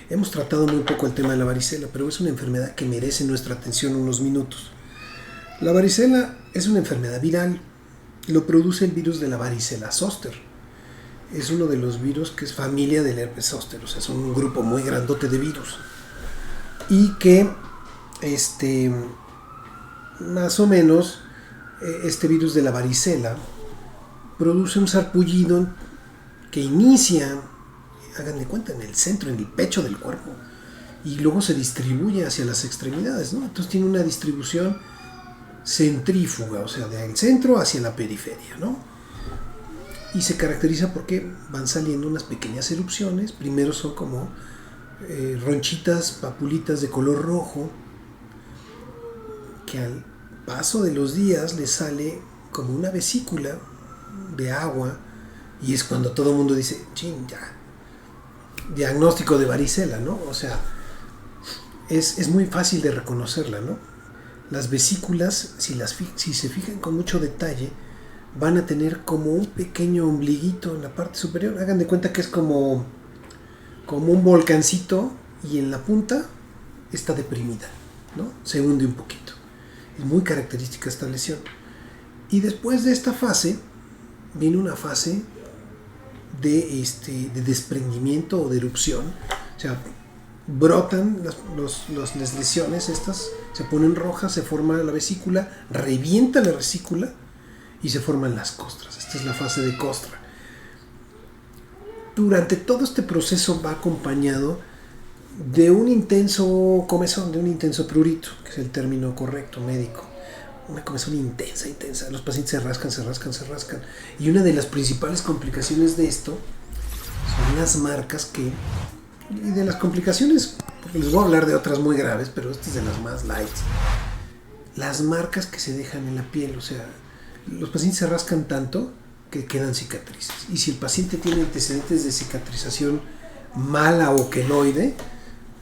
Hemos tratado muy poco el tema de la varicela, pero es una enfermedad que merece nuestra atención unos minutos. La varicela es una enfermedad viral. Lo produce el virus de la varicela zoster. Es uno de los virus que es familia del herpes zóster, o sea, es un grupo muy grandote de virus. Y que, más o menos, este virus de la varicela produce un sarpullido que inicia, hagan de cuenta, en el centro, en el pecho del cuerpo, y luego se distribuye hacia las extremidades, ¿no? Entonces tiene una distribución centrífuga, o sea, del centro hacia la periferia, ¿no? Y se caracteriza porque van saliendo unas pequeñas erupciones. Primero son como ronchitas, papulitas de color rojo, que al paso de los días le sale como una vesícula de agua, y es cuando todo el mundo dice, ching, ya, diagnóstico de varicela, ¿no? O sea, es muy fácil de reconocerla, ¿no? Las vesículas, si se fijan con mucho detalle, van a tener como un pequeño ombliguito en la parte superior. Hagan de cuenta que es como un volcancito, y en la punta está deprimida, ¿no? Se hunde un poquito. Es muy característica esta lesión. Y después de esta fase, viene una fase de desprendimiento o de erupción. O sea, brotan las lesiones estas, se ponen rojas, se forma la vesícula, revienta la vesícula y se forman las costras. Esta es la fase de costra. Durante todo este proceso va acompañado de un intenso comezón, de un intenso prurito, que es el término correcto médico. Una comezón intensa. Los pacientes se rascan. Y una de las principales complicaciones de esto son las marcas y de las complicaciones, porque les voy a hablar de otras muy graves, pero esta es de las más light. Las marcas que se dejan en la piel, o sea, los pacientes se rascan tanto que quedan cicatrices. Y si el paciente tiene antecedentes de cicatrización mala o queloide,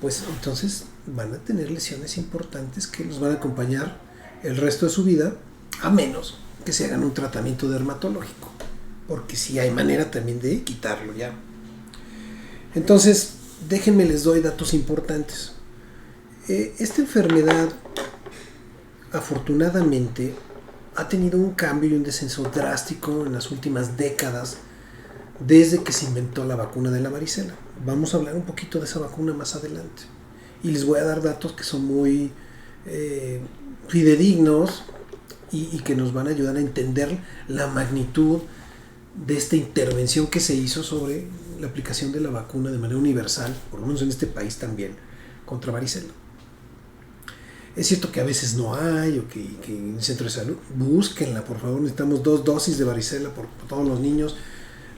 pues entonces van a tener lesiones importantes que los van a acompañar el resto de su vida, a menos que se hagan un tratamiento dermatológico, porque sí hay manera también de quitarlo ya. Entonces, déjenme les doy datos importantes. Esta enfermedad, afortunadamente, ha tenido un cambio y un descenso drástico en las últimas décadas, desde que se inventó la vacuna de la varicela. Vamos a hablar un poquito de esa vacuna más adelante. Y les voy a dar datos que son muy fidedignos y que nos van a ayudar a entender la magnitud de esta intervención que se hizo sobre la aplicación de la vacuna de manera universal, por lo menos en este país también, contra varicela. Es cierto que a veces no hay, o que en el centro de salud, búsquenla, por favor. Necesitamos 2 dosis de varicela por todos los niños.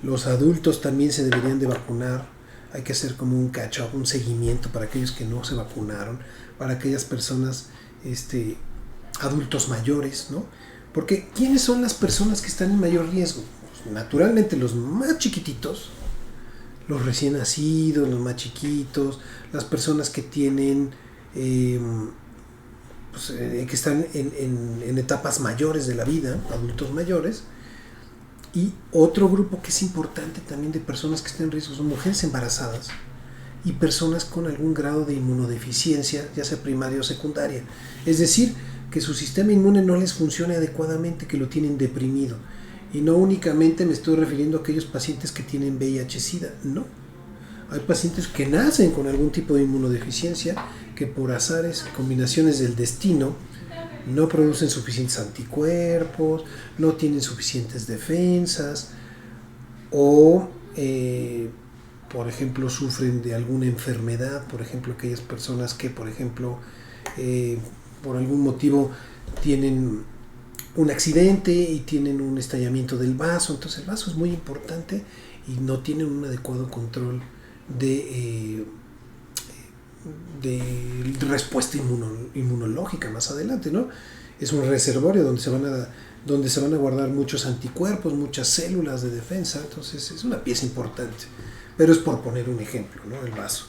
Los adultos también se deberían de vacunar. Hay que hacer como un catch-up, un seguimiento para aquellos que no se vacunaron, para aquellas personas, adultos mayores, ¿no? Porque ¿quiénes son las personas que están en mayor riesgo? Pues, naturalmente los más chiquititos, los recién nacidos, los más chiquitos, las personas que tienen que están en etapas mayores de la vida, adultos mayores. Y otro grupo que es importante también de personas que están en riesgo son mujeres embarazadas y personas con algún grado de inmunodeficiencia, ya sea primaria o secundaria. Es decir, que su sistema inmune no les funcione adecuadamente, que lo tienen deprimido. Y no únicamente me estoy refiriendo a aquellos pacientes que tienen VIH-Sida, no. Hay pacientes que nacen con algún tipo de inmunodeficiencia, que por azares, combinaciones del destino, no producen suficientes anticuerpos, no tienen suficientes defensas, o por ejemplo sufren de alguna enfermedad. Por ejemplo, aquellas personas que por ejemplo por algún motivo tienen un accidente y tienen un estallamiento del vaso. Entonces el vaso es muy importante y no tienen un adecuado control de respuesta inmunológica más adelante, ¿no? Es un reservorio donde se van a guardar muchos anticuerpos, muchas células de defensa. Entonces es una pieza importante, pero es por poner un ejemplo, ¿no? El vaso.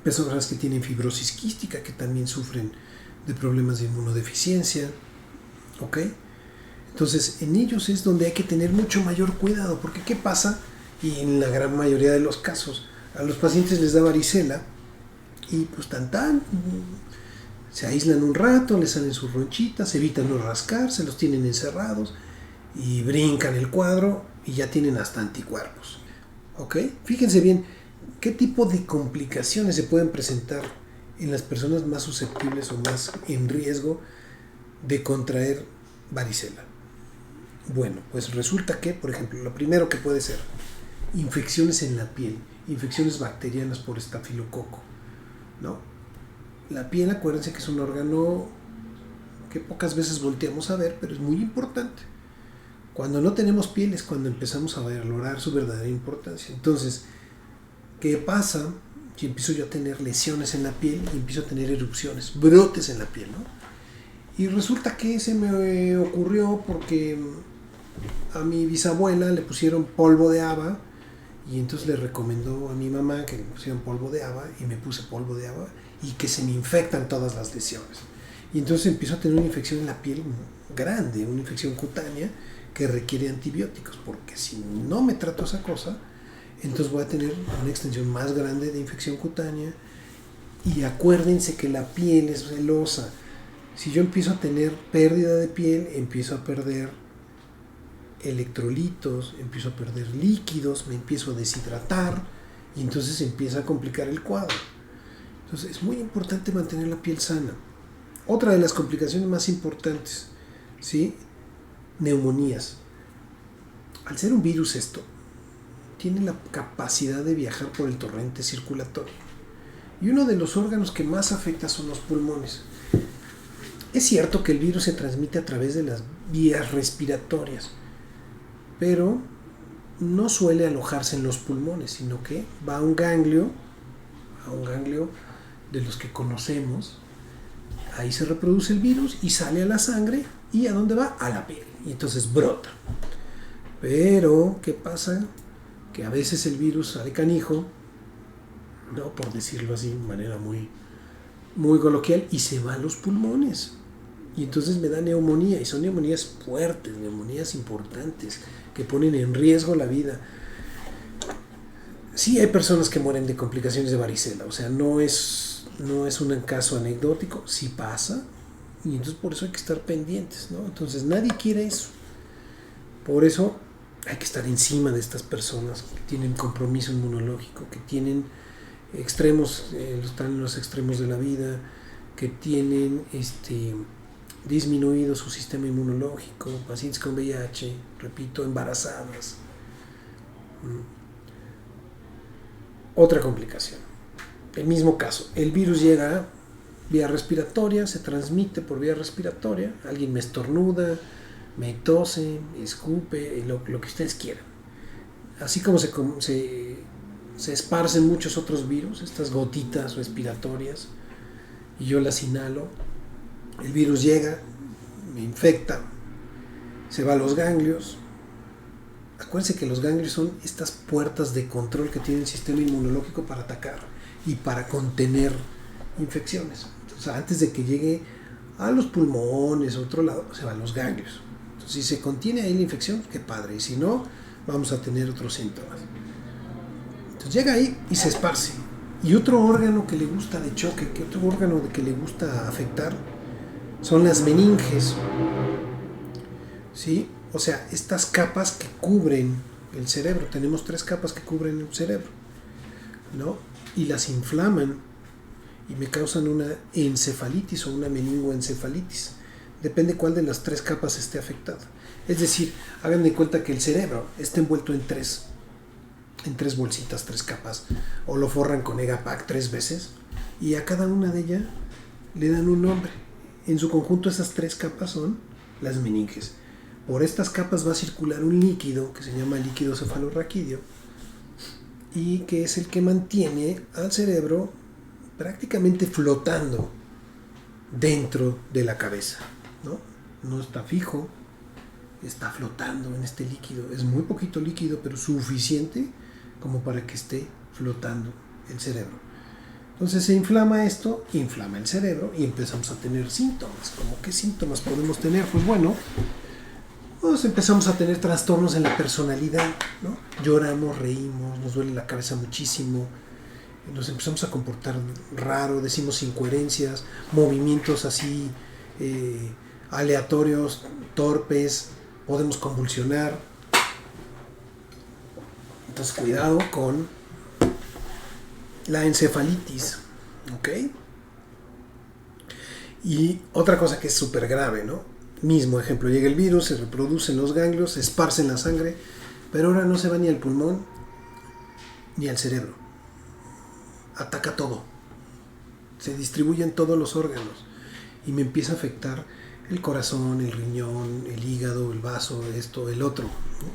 Personas que tienen fibrosis quística, que también sufren de problemas de inmunodeficiencia, ¿ok? Entonces en ellos es donde hay que tener mucho mayor cuidado, porque ¿qué pasa? Y en la gran mayoría de los casos A los pacientes les da varicela y pues se aíslan un rato, les salen sus ronchitas, evitan no rascarse, los tienen encerrados y brincan el cuadro y ya tienen hasta anticuerpos. ¿Ok? Fíjense bien, ¿qué tipo de complicaciones se pueden presentar en las personas más susceptibles o más en riesgo de contraer varicela? Bueno, pues resulta que, por ejemplo, lo primero que puede ser infecciones en la piel, infecciones bacterianas por estafilococo, ¿no? La piel, acuérdense que es un órgano que pocas veces volteamos a ver, pero es muy importante. Cuando no tenemos piel es cuando empezamos a valorar su verdadera importancia. Entonces, ¿qué pasa si empiezo yo a tener lesiones en la piel y empiezo a tener erupciones, brotes en la piel, ¿no? Y resulta que se me ocurrió porque a mi bisabuela le pusieron polvo de haba y entonces le recomendó a mi mamá que le pusieran polvo de haba y me puse polvo de haba y que se me infectan todas las lesiones. Y entonces empiezo a tener una infección en la piel grande, una infección cutánea que requiere antibióticos, porque si no me trato esa cosa, entonces voy a tener una extensión más grande de infección cutánea. Y acuérdense que la piel es celosa. Si yo empiezo a tener pérdida de piel, empiezo a perder electrolitos, empiezo a perder líquidos, me empiezo a deshidratar y entonces empieza a complicar el cuadro. Entonces es muy importante mantener la piel sana. Otra de las complicaciones más importantes, ¿sí? Neumonías. Al ser un virus esto, tiene la capacidad de viajar por el torrente circulatorio. Y uno de los órganos que más afecta son los pulmones. Es cierto que el virus se transmite a través de las vías respiratorias, pero no suele alojarse en los pulmones, sino que va a un ganglio de los que conocemos. Ahí se reproduce el virus y sale a la sangre. ¿Y a dónde va? A la piel. Y entonces brota. Pero, ¿qué pasa? Que a veces el virus sale canijo, ¿no? Por decirlo así, de manera muy, muy coloquial, y se va a los pulmones. Y entonces me da neumonía, y son neumonías fuertes, neumonías importantes, que ponen en riesgo la vida. Sí hay personas que mueren de complicaciones de varicela, o sea, no es un caso anecdótico, sí pasa, y entonces por eso hay que estar pendientes, ¿no? Entonces nadie quiere eso. Por eso hay que estar encima de estas personas que tienen compromiso inmunológico, que tienen extremos, están en los extremos de la vida, que tienen disminuido su sistema inmunológico, pacientes con VIH, repito, embarazadas. Otra complicación, el mismo caso, el virus llega a vía respiratoria, se transmite por vía respiratoria, alguien me estornuda, me tose, escupe, lo que ustedes quieran. Así como se esparcen muchos otros virus, estas gotitas respiratorias, y yo las inhalo, el virus llega, me infecta, se va a los ganglios. Acuérdense que los ganglios son estas puertas de control que tiene el sistema inmunológico para atacar y para contener infecciones. Entonces, antes de que llegue a los pulmones, a otro lado, se va a los ganglios. Entonces, si se contiene ahí la infección, qué padre, y si no, vamos a tener otros síntomas. Entonces llega ahí y se esparce. Y otro órgano que le gusta de choque, que otro órgano que le gusta afectar, son las meninges. ¿Sí? O sea, estas capas que cubren el cerebro. Tenemos 3 capas que cubren el cerebro, ¿no? Y las inflaman y me causan una encefalitis o una meningoencefalitis. Depende cuál de las 3 capas esté afectada. Es decir, hagan de cuenta que el cerebro está envuelto en tres bolsitas, 3 capas, o lo forran con Egapac 3 veces, y a cada una de ellas le dan un nombre. En su conjunto, esas 3 capas son las meninges. Por estas capas va a circular un líquido que se llama líquido cefalorraquídeo y que es el que mantiene al cerebro prácticamente flotando dentro de la cabeza, ¿no? No está fijo, está flotando en este líquido. Es muy poquito líquido, pero suficiente como para que esté flotando el cerebro. Entonces se inflama esto, inflama el cerebro y empezamos a tener síntomas. ¿Cómo qué síntomas podemos tener? Pues bueno, Pues empezamos a tener trastornos en la personalidad, ¿no? Lloramos, reímos, nos duele la cabeza muchísimo, nos empezamos a comportar raro, decimos incoherencias, movimientos así aleatorios, torpes, podemos convulsionar. Entonces cuidado con la encefalitis, ¿ok? Y otra cosa que es súper grave, ¿no? Mismo ejemplo, llega el virus, se reproduce en los ganglios, se esparce en la sangre, pero ahora no se va ni al pulmón ni al cerebro. Ataca todo. Se distribuye en todos los órganos y me empieza a afectar el corazón, el riñón, el hígado, el vaso, esto, el otro.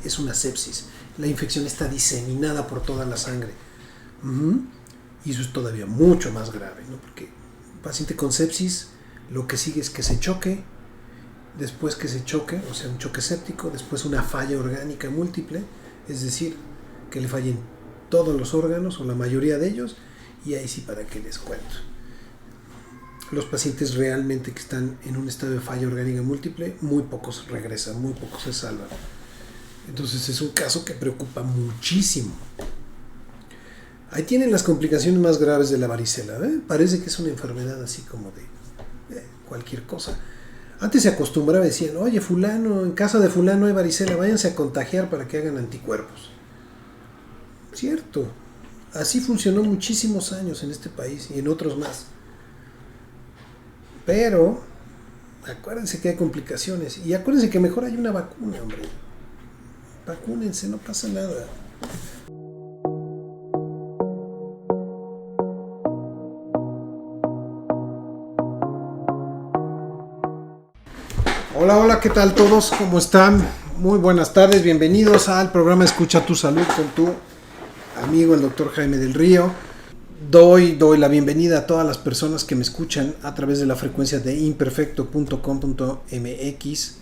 Es una sepsis. La infección está diseminada por toda la sangre. Y eso es todavía mucho más grave, ¿no? Porque un paciente con sepsis, lo que sigue es que se choque, después que se choque, o sea, un choque séptico, después una falla orgánica múltiple, es decir, que le fallen todos los órganos o la mayoría de ellos, y ahí sí, para qué les cuento. Los pacientes realmente que están en un estado de falla orgánica múltiple, muy pocos regresan, muy pocos se salvan. Entonces es un caso que preocupa muchísimo. Ahí tienen las complicaciones más graves de la varicela, ¿eh? Parece que es una enfermedad así como de cualquier cosa. Antes se acostumbraba, decían, oye, fulano, en casa de fulano hay varicela, váyanse a contagiar para que hagan anticuerpos. Cierto, así funcionó muchísimos años en este país y en otros más. Pero, acuérdense que hay complicaciones y acuérdense que mejor hay una vacuna, hombre. Vacúnense, no pasa nada. Hola, hola, ¿qué tal todos? ¿Cómo están? Muy buenas tardes, bienvenidos al programa Escucha tu Salud con tu amigo el doctor Jaime del Río. Doy la bienvenida a todas las personas que me escuchan a través de la frecuencia de imperfecto.com.mx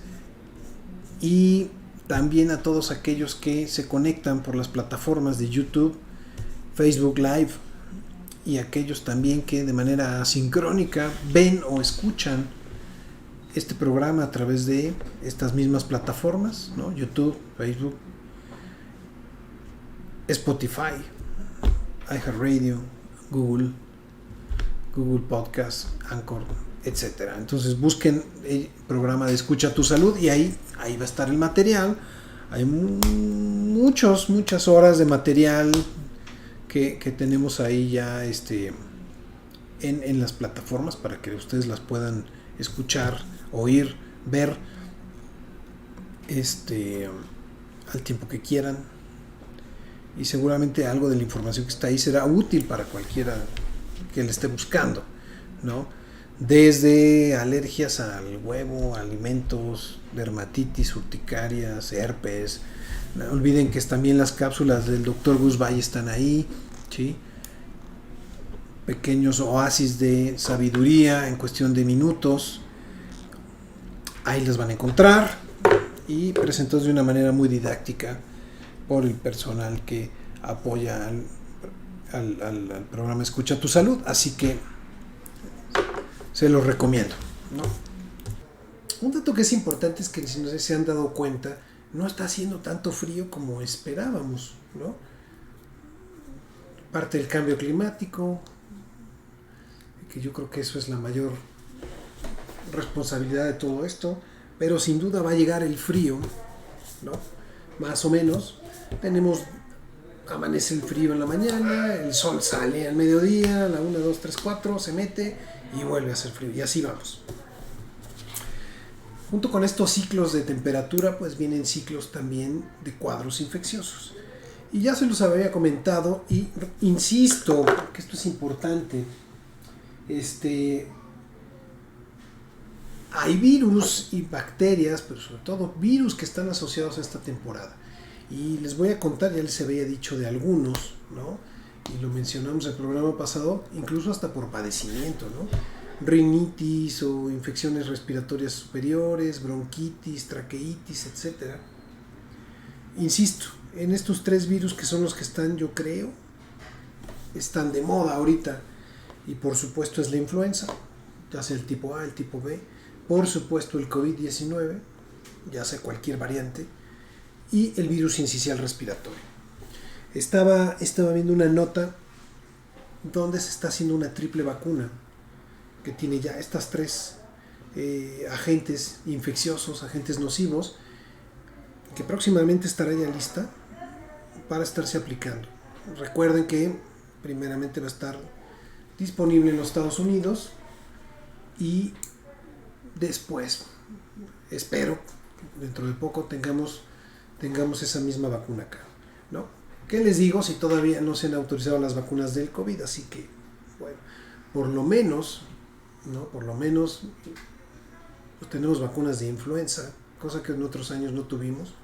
y también a todos aquellos que se conectan por las plataformas de YouTube, Facebook Live y aquellos también que de manera asincrónica ven o escuchan este programa a través de estas mismas plataformas, ¿no? YouTube, Facebook, Spotify, iHeartRadio, Google Podcast, Anchor, etc. Entonces busquen el programa de Escucha tu Salud y ahí va a estar el material. Hay muchas horas de material que tenemos ahí ya en las plataformas para que ustedes las puedan escuchar, oír, ver al tiempo que quieran, y seguramente algo de la información que está ahí será útil para cualquiera que le esté buscando, ¿no? Desde alergias al huevo, alimentos, dermatitis, urticarias, herpes. No olviden que también las cápsulas del Dr. Gus Valle están ahí, ¿sí? Pequeños oasis de sabiduría en cuestión de minutos. Ahí las van a encontrar y presentados de una manera muy didáctica por el personal que apoya al programa Escucha tu Salud. Así que se los recomiendo, ¿no? Un dato que es importante es que, si no se han dado cuenta, no está haciendo tanto frío como esperábamos, ¿no? Parte del cambio climático, que yo creo que eso es la mayor responsabilidad de todo esto, pero sin duda va a llegar el frío, ¿no? Más o menos. Amanece el frío en la mañana, el sol sale al mediodía, a la 1, 2, 3, 4, se mete y vuelve a hacer frío, y así vamos. Junto con estos ciclos de temperatura, pues vienen ciclos también de cuadros infecciosos. Y ya se los había comentado, y insisto, que esto es importante. Hay virus y bacterias, pero sobre todo virus, que están asociados a esta temporada. Y les voy a contar, ya les había dicho de algunos, ¿no? Y lo mencionamos en el programa pasado, incluso hasta por padecimiento, ¿no? Rinitis o infecciones respiratorias superiores, bronquitis, traqueitis, etc. Insisto, en estos 3 virus que son los que están, yo creo, están de moda ahorita. Y por supuesto es la influenza, ya sea el tipo A, el tipo B, por supuesto el COVID-19, ya sea cualquier variante, y el virus sincicial respiratorio. Estaba viendo una nota donde se está haciendo una triple vacuna que tiene ya estas tres agentes infecciosos, agentes nocivos, que próximamente estará ya lista para estarse aplicando. Recuerden que primeramente va a estar disponible en los Estados Unidos y después, espero, dentro de poco tengamos esa misma vacuna acá, ¿no? ¿Qué les digo si todavía no se han autorizado las vacunas del COVID? Así que, bueno, por lo menos, pues tenemos vacunas de influenza, cosa que en otros años no tuvimos,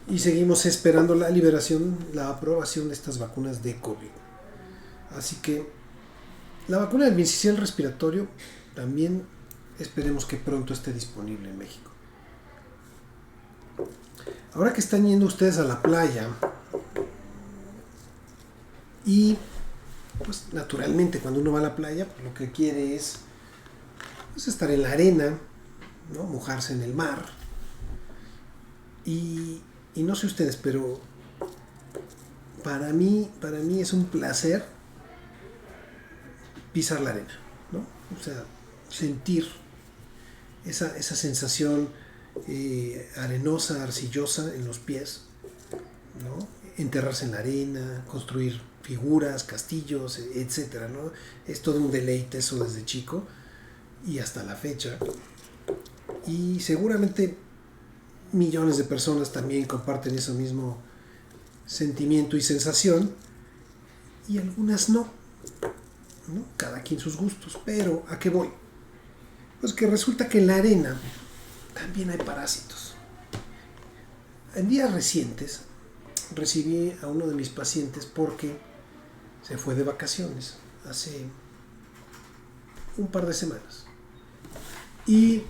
y seguimos esperando la liberación, la aprobación de estas vacunas de COVID. Así que la vacuna del sincicial respiratorio también esperemos que pronto esté disponible en México. Ahora que están yendo ustedes a la playa, y pues naturalmente cuando uno va a la playa, pues, lo que quiere es pues, estar en la arena, ¿no? Mojarse en el mar. Y no sé ustedes, pero para mí es un placer pisar la arena, ¿no? O sea, sentir esa sensación arenosa, arcillosa en los pies, ¿no? Enterrarse en la arena, construir figuras, castillos, etcétera, ¿no? Es todo un deleite eso desde chico y hasta la fecha. Y seguramente millones de personas también comparten ese mismo sentimiento y sensación, y algunas no, cada quien sus gustos. Pero ¿a qué voy? Pues que resulta que en la arena también hay parásitos. En días recientes recibí a uno de mis pacientes porque se fue de vacaciones hace un par de semanas, y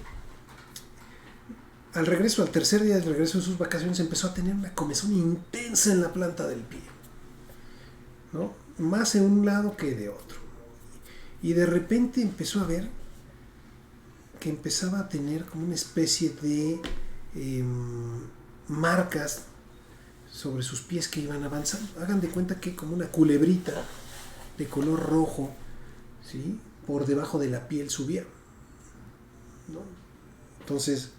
al tercer día del regreso de sus vacaciones empezó a tener una comezón intensa en la planta del pie, ¿no? Más en un lado que de otro, y de repente empezó a ver que empezaba a tener como una especie de marcas sobre sus pies que iban avanzando. Hagan de cuenta que como una culebrita de color rojo, ¿sí?, por debajo de la piel subía, ¿no? Entonces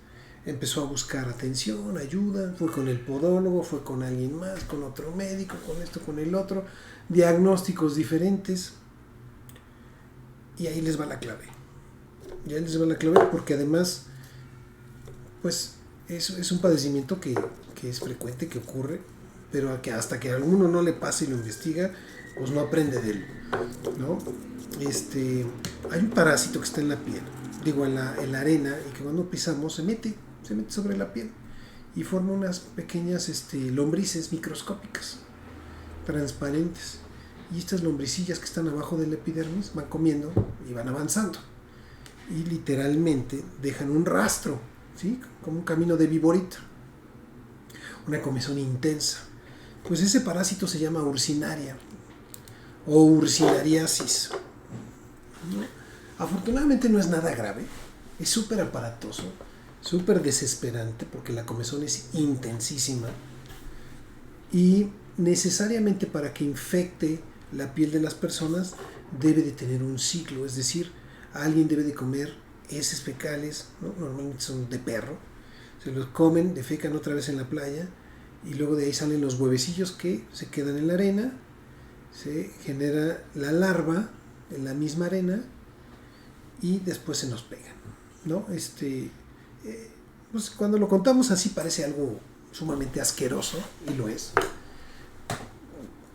empezó a buscar atención, ayuda, fue con el podólogo, fue con alguien más, con otro médico, con esto, con el otro, diagnósticos diferentes, y ahí les va la clave. Porque además, pues es un padecimiento que es frecuente, que ocurre, pero que hasta que a alguno no le pase y lo investiga, pues no aprende de él, ¿no? Hay un parásito que está en la piel, en la arena, y que cuando pisamos se mete sobre la piel y forma unas pequeñas lombrices microscópicas, transparentes, y estas lombricillas que están abajo de la epidermis van comiendo y van avanzando, y literalmente dejan un rastro, ¿sí?, como un camino de viborita, una comezón intensa. Pues ese parásito se llama urcinaria o urcinariasis, ¿no? Afortunadamente no es nada grave, es súper aparatoso, súper desesperante, porque la comezón es intensísima, y necesariamente para que infecte la piel de las personas debe de tener un ciclo, es decir, alguien debe de comer heces fecales, ¿no? Normalmente son de perro, se los comen, defecan otra vez en la playa, y luego de ahí salen los huevecillos que se quedan en la arena, se genera la larva en la misma arena y después se nos pegan, ¿no? Pues cuando lo contamos así parece algo sumamente asqueroso, y lo es,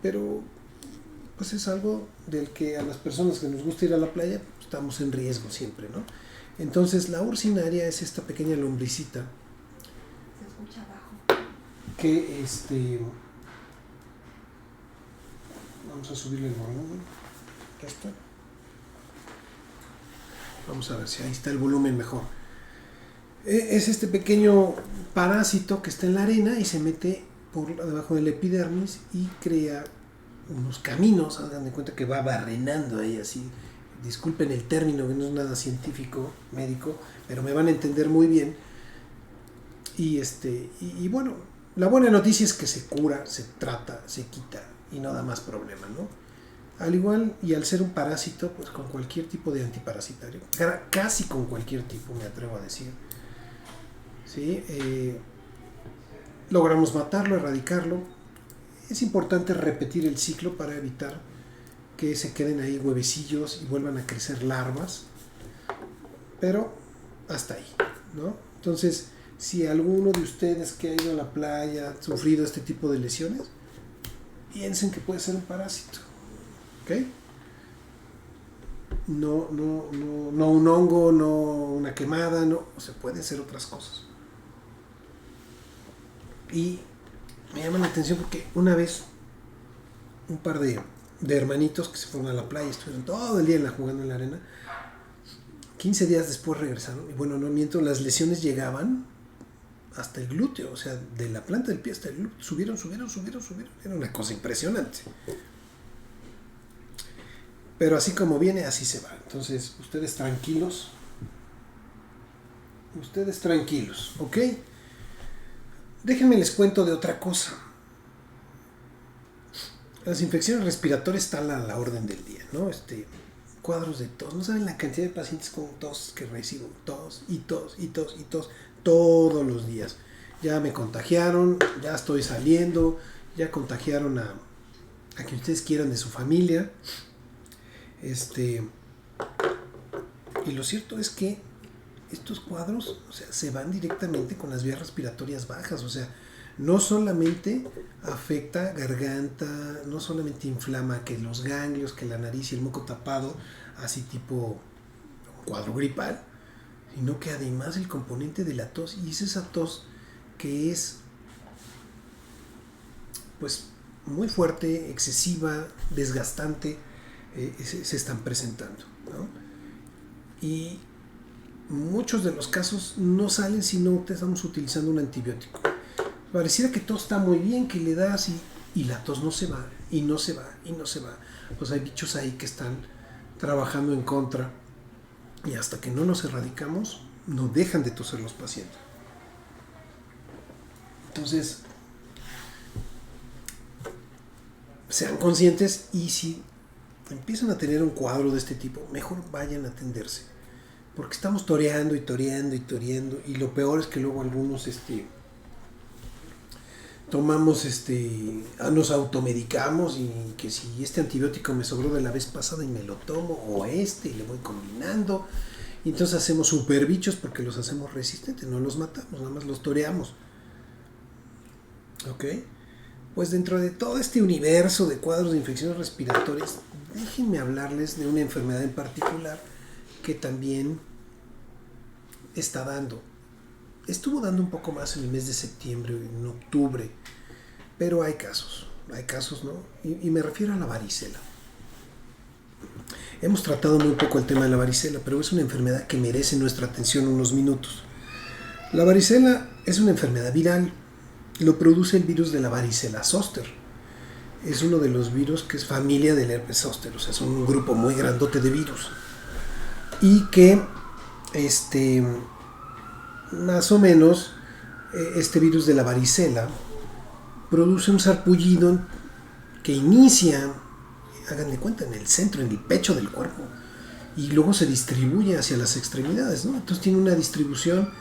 pero pues es algo del que a las personas que nos gusta ir a la playa pues, estamos en riesgo siempre, ¿no? Entonces la urcinaria es esta pequeña lombricita que vamos a subirle el volumen. Ya está. Vamos a ver si ahí está el volumen mejor. Es este pequeño parásito que está en la arena y se mete por debajo de la epidermis y crea unos caminos. Hagan de cuenta que va barrenando ahí así. Disculpen el término, que no es nada científico, médico, pero me van a entender muy bien. Y bueno, la buena noticia es que se cura, se trata, se quita y no da más problema, ¿no? Al igual y al ser un parásito, pues con cualquier tipo de antiparasitario, casi con cualquier tipo, me atrevo a decir, ¿sí? Logramos matarlo, erradicarlo. Es importante repetir el ciclo para evitar que se queden ahí huevecillos y vuelvan a crecer larvas, pero hasta ahí, ¿no? Entonces, si alguno de ustedes que ha ido a la playa ha sufrido este tipo de lesiones, piensen que puede ser un parásito, ¿ok? No un hongo, no una quemada, no, o sea, pueden ser otras cosas. Y me llama la atención porque una vez un par de hermanitos que se fueron a la playa, estuvieron todo el día jugando en la arena, 15 días después regresaron, y bueno, no miento, las lesiones llegaban hasta el glúteo, o sea, de la planta del pie hasta el glúteo, subieron, era una cosa impresionante. Pero así como viene, así se va. Entonces, ustedes tranquilos, ¿ok? Déjenme les cuento de otra cosa. Las infecciones respiratorias están a la orden del día, ¿no? Cuadros de tos. No saben la cantidad de pacientes con tos que recibo. Tos todos los días. Ya me contagiaron, ya estoy saliendo, ya contagiaron a quien ustedes quieran de su familia. Y lo cierto es que estos cuadros, o sea, se van directamente con las vías respiratorias bajas, o sea, no solamente afecta garganta, no solamente inflama que los ganglios, que la nariz y el moco tapado, así tipo cuadro gripal, sino que además el componente de la tos, y es esa tos que es pues muy fuerte, excesiva, desgastante, se están presentando, ¿no? Y muchos de los casos no salen si no estamos utilizando un antibiótico. Pareciera que todo está muy bien, que le das y la tos no se va, y no se va. Pues hay bichos ahí que están trabajando en contra, y hasta que no nos erradicamos, no dejan de toser los pacientes. Entonces, sean conscientes, y si empiezan a tener un cuadro de este tipo, mejor vayan a atenderse, porque estamos toreando, y lo peor es que luego algunos tomamos nos automedicamos, y que si este antibiótico me sobró de la vez pasada y me lo tomo, o y le voy combinando, y entonces hacemos super bichos porque los hacemos resistentes, no los matamos, nada más los toreamos. ¿Ok? Pues dentro de todo este universo de cuadros de infecciones respiratorias, déjenme hablarles de una enfermedad en particular que también estuvo dando un poco más en el mes de septiembre, en octubre, pero hay casos, ¿no? Y me refiero a la varicela. Hemos tratado muy poco el tema de la varicela, pero es una enfermedad que merece nuestra atención unos minutos. La varicela es una enfermedad viral, lo produce el virus de la varicela zoster. Es uno de los virus que es familia del herpes zóster, o sea, es un grupo muy grandote de virus. Y que, más o menos, este virus de la varicela produce un sarpullido que inicia, hagan de cuenta, en el centro, en el pecho del cuerpo, y luego se distribuye hacia las extremidades, ¿no? Entonces tiene una distribución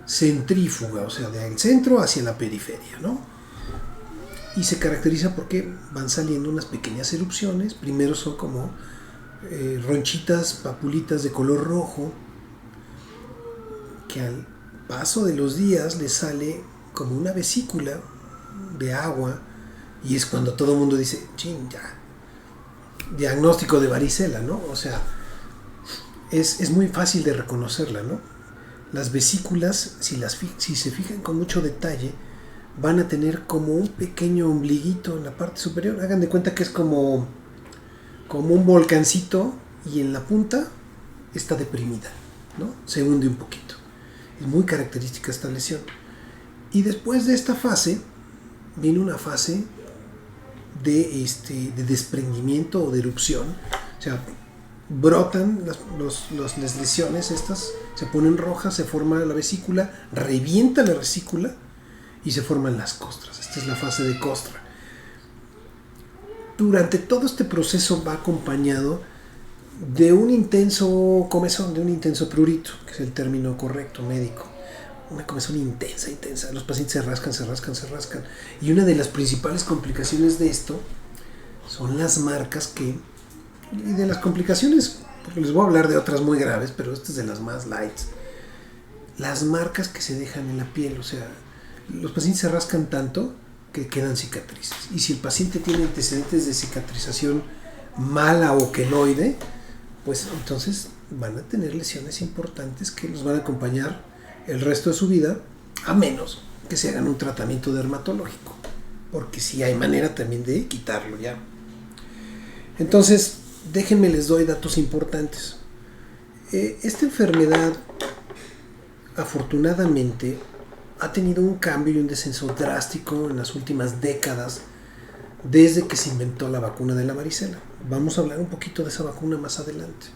centrífuga, o sea, del centro hacia la periferia, ¿no? Y se caracteriza porque van saliendo unas pequeñas erupciones. Primero son como ronchitas, papulitas de color rojo, que al paso de los días les sale como una vesícula de agua, y es cuando todo el mundo dice, chin, ya, diagnóstico de varicela, ¿no? O sea, es muy fácil de reconocerla, ¿no? Las vesículas, si se fijan con mucho detalle, van a tener como un pequeño ombliguito en la parte superior. Hagan de cuenta que es como un volcancito, y en la punta está deprimida, ¿no? Se hunde un poquito. Es muy característica esta lesión. Y después de esta fase viene una fase de desprendimiento o de erupción. O sea, brotan las lesiones estas Se ponen rojas, se forma la vesícula, revienta la vesícula y se forman las costras. Esta es la fase de costra. Durante todo este proceso va acompañado de un intenso comezón, de un intenso prurito, que es el término correcto médico. Una comezón intensa. Los pacientes se rascan. Y una de las principales complicaciones de esto son las marcas y de las complicaciones, porque les voy a hablar de otras muy graves, pero esta es de las más light. Las marcas que se dejan en la piel, o sea, los pacientes se rascan tanto que quedan cicatrices. Y si el paciente tiene antecedentes de cicatrización mala o queloide, pues entonces van a tener lesiones importantes que los van a acompañar el resto de su vida, a menos que se hagan un tratamiento dermatológico, porque sí hay manera también de quitarlo ya. Entonces, déjenme les doy datos importantes. Esta enfermedad, afortunadamente, ha tenido un cambio y un descenso drástico en las últimas décadas desde que se inventó la vacuna de la varicela. Vamos a hablar un poquito de esa vacuna más adelante.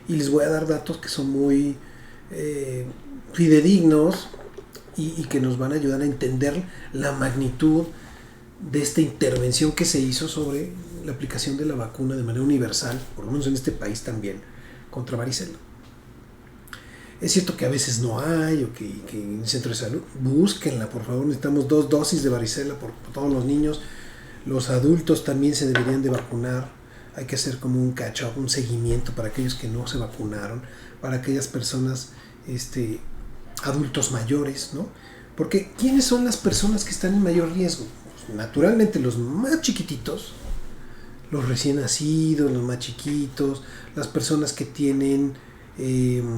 Y les voy a dar datos que son muy fidedignos y que nos van a ayudar a entender la magnitud de esta intervención que se hizo sobre la aplicación de la vacuna de manera universal, por lo menos en este país también, contra varicela. Es cierto que a veces no hay, o que en el centro de salud, búsquenla, por favor, necesitamos 2 dosis de varicela por todos los niños. Los adultos también se deberían de vacunar. Hay que hacer como un catch-up, un seguimiento para aquellos que no se vacunaron, para aquellas personas, adultos mayores, ¿no? Porque ¿quiénes son las personas que están en mayor riesgo? Pues, naturalmente los más chiquititos, los recién nacidos, los más chiquitos, las personas que tienen, que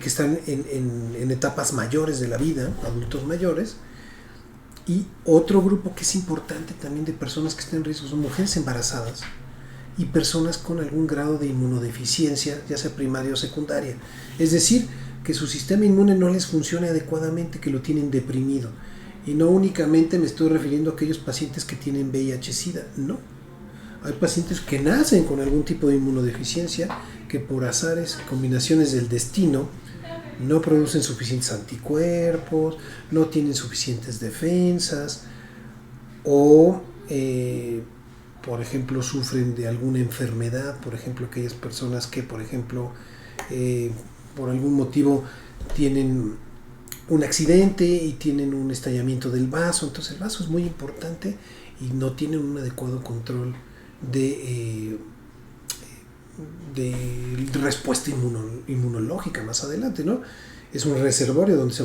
están en etapas mayores de la vida, adultos mayores. Y otro grupo que es importante también de personas que están en riesgo son mujeres embarazadas y personas con algún grado de inmunodeficiencia, ya sea primaria o secundaria. Es decir, que su sistema inmune no les funcione adecuadamente, que lo tienen deprimido. Y no únicamente me estoy refiriendo a aquellos pacientes que tienen VIH-Sida, no. Hay pacientes que nacen con algún tipo de inmunodeficiencia que por azares, combinaciones del destino, no producen suficientes anticuerpos, no tienen suficientes defensas o, por ejemplo, sufren de alguna enfermedad. Por ejemplo, aquellas personas que, por ejemplo, por algún motivo tienen un accidente y tienen un estallamiento del vaso. Entonces el vaso es muy importante y no tienen un adecuado control de respuesta inmunológica más adelante, ¿no? Es un reservorio donde se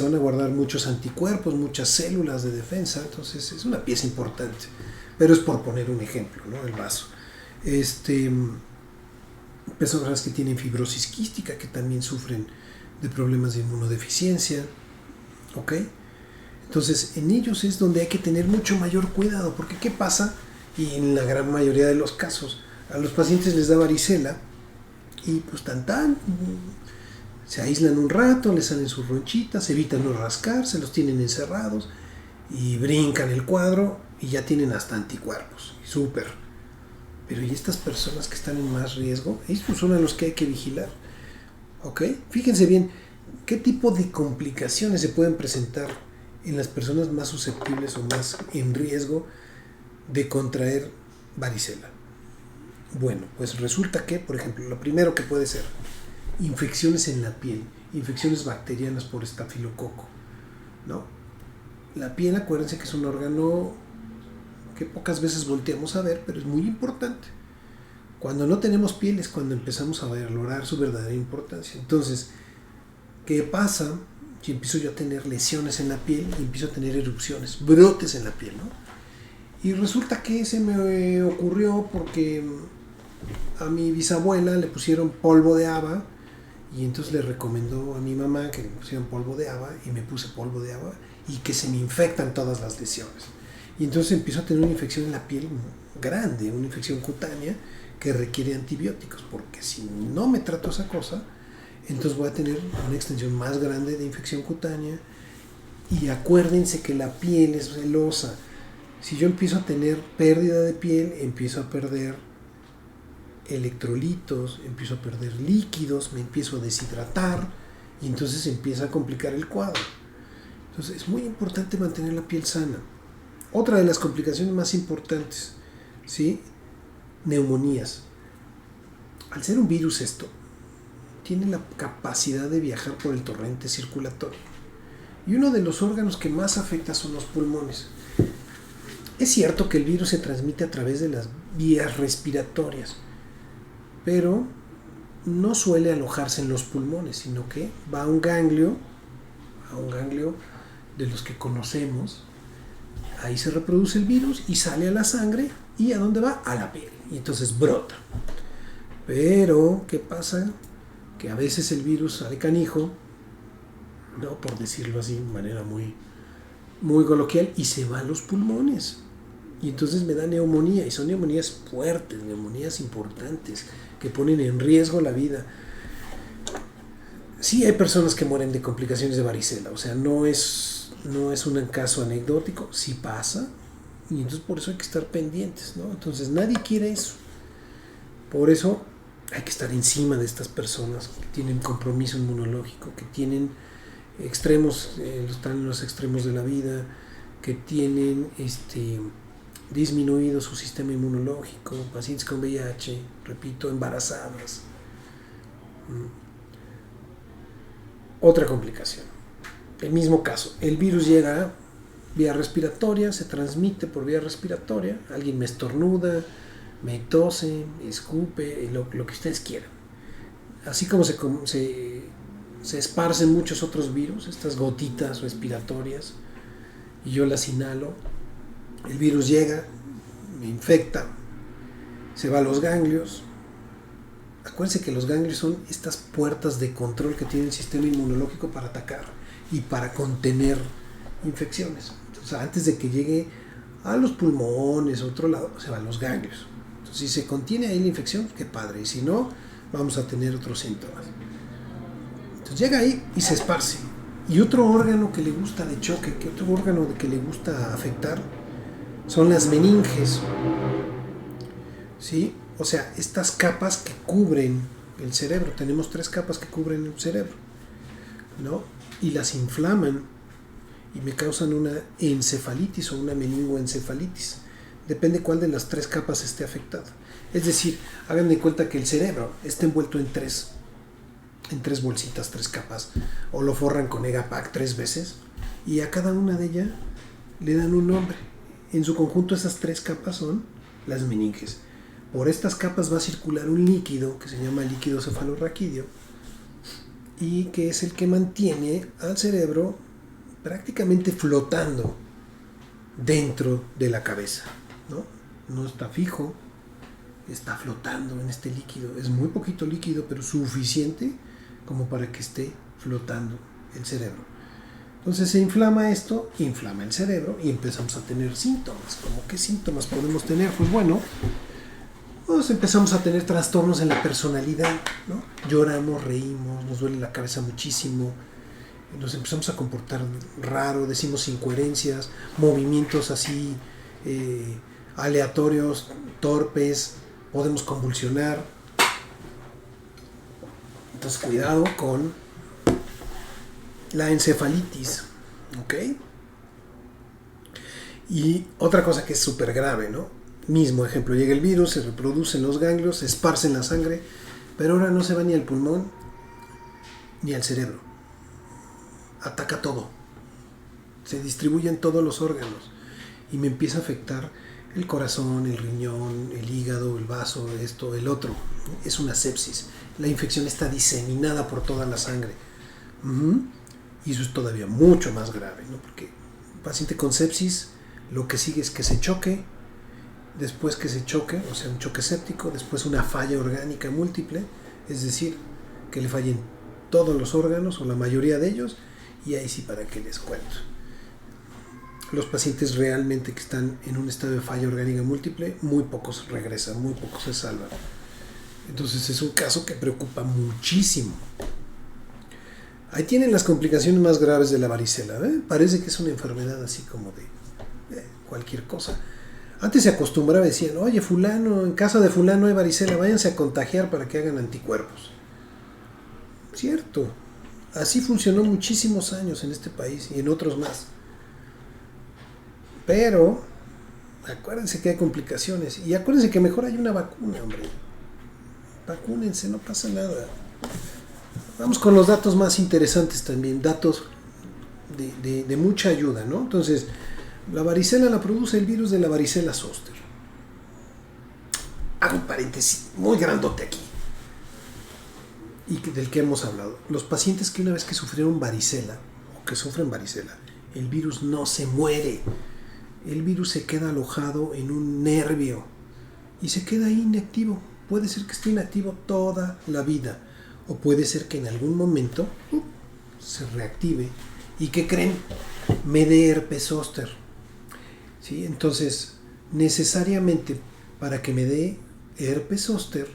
van a guardar muchos anticuerpos, muchas células de defensa. Entonces es una pieza importante, pero es por poner un ejemplo, ¿no? El vaso. Personas que tienen fibrosis quística, que también sufren de problemas de inmunodeficiencia, ¿ok? Entonces en ellos es donde hay que tener mucho mayor cuidado, porque ¿qué pasa? Y en la gran mayoría de los casos a los pacientes les da varicela y pues se aíslan un rato, les salen sus ronchitas, evitan no rascarse, los tienen encerrados y brincan el cuadro y ya tienen hasta anticuerpos. Súper. Pero ¿y estas personas que están en más riesgo? Estos son a los que hay que vigilar. ¿Ok? Fíjense bien, ¿qué tipo de complicaciones se pueden presentar en las personas más susceptibles o más en riesgo de contraer varicela? Bueno, pues resulta que, por ejemplo, lo primero que puede ser infecciones en la piel, infecciones bacterianas por estafilococo, ¿no? La piel, acuérdense que es un órgano que pocas veces volteamos a ver, pero es muy importante. Cuando no tenemos piel es cuando empezamos a valorar su verdadera importancia. Entonces, ¿qué pasa si empiezo yo a tener lesiones en la piel y empiezo a tener erupciones, brotes en la piel, ¿no? Y resulta que se me ocurrió porque a mi bisabuela le pusieron polvo de haba y entonces le recomendó a mi mamá que le pusieran polvo de haba y me puse polvo de haba y que se me infectan todas las lesiones. Y entonces empiezo a tener una infección en la piel grande, una infección cutánea que requiere antibióticos, porque si no me trato esa cosa, entonces voy a tener una extensión más grande de infección cutánea. Y acuérdense que la piel es celosa. Si yo empiezo a tener pérdida de piel, empiezo a perder electrolitos, empiezo a perder líquidos, me empiezo a deshidratar y entonces empieza a complicar el cuadro. Entonces es muy importante mantener la piel sana. Otra de las complicaciones más importantes, ¿sí? Neumonías. Al ser un virus esto, tiene la capacidad de viajar por el torrente circulatorio. Y uno de los órganos que más afecta son los pulmones. Es cierto que el virus se transmite a través de las vías respiratorias, pero no suele alojarse en los pulmones, sino que va a un ganglio de los que conocemos. Ahí se reproduce el virus y sale a la sangre. ¿Y a dónde va? A la piel. Y entonces brota. Pero, ¿qué pasa? Que a veces el virus sale canijo, no, por decirlo así de manera muy, muy coloquial, y se va a los pulmones. Y entonces me da neumonía, y son neumonías fuertes, neumonías importantes, que ponen en riesgo la vida. Sí hay personas que mueren de complicaciones de varicela, o sea, no es un caso anecdótico, sí pasa, y entonces por eso hay que estar pendientes, ¿no? Entonces nadie quiere eso. Por eso hay que estar encima de estas personas que tienen compromiso inmunológico, que tienen extremos, están en los extremos de la vida, que tienen disminuido su sistema inmunológico, pacientes con VIH, repito, embarazadas. Otra complicación, el mismo caso, el virus llega a vía respiratoria, se transmite por vía respiratoria, alguien me estornuda, me tose, escupe, lo que ustedes quieran. Así como se esparcen muchos otros virus, estas gotitas respiratorias, y yo las inhalo, el virus llega, me infecta, se va a los ganglios. Acuérdense que los ganglios son estas puertas de control que tiene el sistema inmunológico para atacar y para contener infecciones. O sea, antes de que llegue a los pulmones, a otro lado, se va a los ganglios. Entonces, si se contiene ahí la infección, qué padre. Y si no, vamos a tener otros síntomas. Entonces llega ahí y se esparce. Y otro órgano que le gusta de choque, que otro órgano que le gusta afectar, son las meninges. ¿Sí? O sea, estas capas que cubren el cerebro. Tenemos 3 capas que cubren el cerebro, ¿no? Y las inflaman y me causan una encefalitis o una meningoencefalitis. Depende cuál de las 3 capas esté afectada. Es decir, hagan de cuenta que el cerebro está envuelto en tres bolsitas, 3 capas, o lo forran con Egapac 3 veces, y a cada una de ellas le dan un nombre. En su conjunto esas 3 capas son las meninges. Por estas capas va a circular un líquido que se llama líquido cefalorraquídeo y que es el que mantiene al cerebro prácticamente flotando dentro de la cabeza, ¿no? No está fijo, está flotando en este líquido. Es muy poquito líquido, pero suficiente como para que esté flotando el cerebro. Entonces se inflama esto, inflama el cerebro y empezamos a tener síntomas. ¿Cómo qué síntomas podemos tener? Pues bueno, pues empezamos a tener trastornos en la personalidad, ¿no? Lloramos, reímos, nos duele la cabeza muchísimo, nos empezamos a comportar raro, decimos incoherencias, movimientos así aleatorios, torpes, podemos convulsionar. Entonces cuidado con la encefalitis, ¿ok? Y otra cosa que es súper grave, ¿no? Mismo ejemplo, llega el virus, se reproduce en los ganglios, se esparce en la sangre, pero ahora no se va ni al pulmón ni al cerebro. Ataca todo. Se distribuye en todos los órganos y me empieza a afectar el corazón, el riñón, el hígado, el vaso, esto, el otro. Es una sepsis. La infección está diseminada por toda la sangre. Y eso es todavía mucho más grave, ¿no? Porque un paciente con sepsis, lo que sigue es que se choque. Después que se choque, o sea, un choque séptico, después una falla orgánica múltiple, es decir, que le fallen todos los órganos o la mayoría de ellos, y ahí sí, para qué les cuento. Los pacientes realmente que están en un estado de falla orgánica múltiple, muy pocos regresan, muy pocos se salvan. Entonces es un caso que preocupa muchísimo. Ahí tienen las complicaciones más graves de la varicela, ¿eh? Parece que es una enfermedad así como de cualquier cosa. Antes se acostumbraba, decían, oye, fulano, en casa de fulano hay varicela, váyanse a contagiar para que hagan anticuerpos. Cierto, así funcionó muchísimos años en este país y en otros más. Pero, acuérdense que hay complicaciones. Y acuérdense que mejor hay una vacuna, hombre. Vacúnense, no pasa nada. Vamos con los datos más interesantes también, datos de mucha ayuda, ¿no? Entonces, la varicela la produce el virus de la varicela zoster. Hago un paréntesis muy grandote aquí, y del que hemos hablado. Los pacientes que una vez que sufrieron varicela, o que sufren varicela, el virus no se muere. El virus se queda alojado en un nervio y se queda ahí inactivo. Puede ser que esté inactivo toda la vida, o puede ser que en algún momento se reactive. ¿Y qué creen? Me dé herpes zóster. ¿Sí? Entonces, necesariamente para que me dé herpes zóster,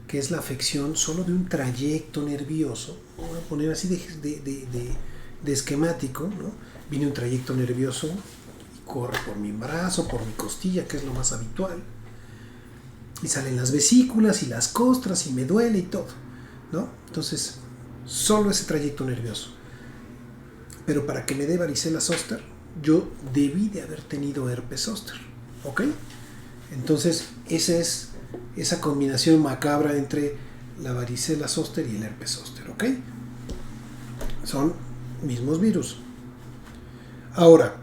que es la afección solo de un trayecto nervioso, voy a poner así de esquemático, ¿no? Viene un trayecto nervioso y corre por mi brazo, por mi costilla, que es lo más habitual, y salen las vesículas y las costras y me duele y todo, ¿no? Entonces, solo ese trayecto nervioso. Pero para que me dé varicela zóster, yo debí de haber tenido herpes zóster, ¿ok? Entonces, esa combinación macabra entre la varicela zóster y el herpes zóster, ¿ok? Son mismos virus. Ahora,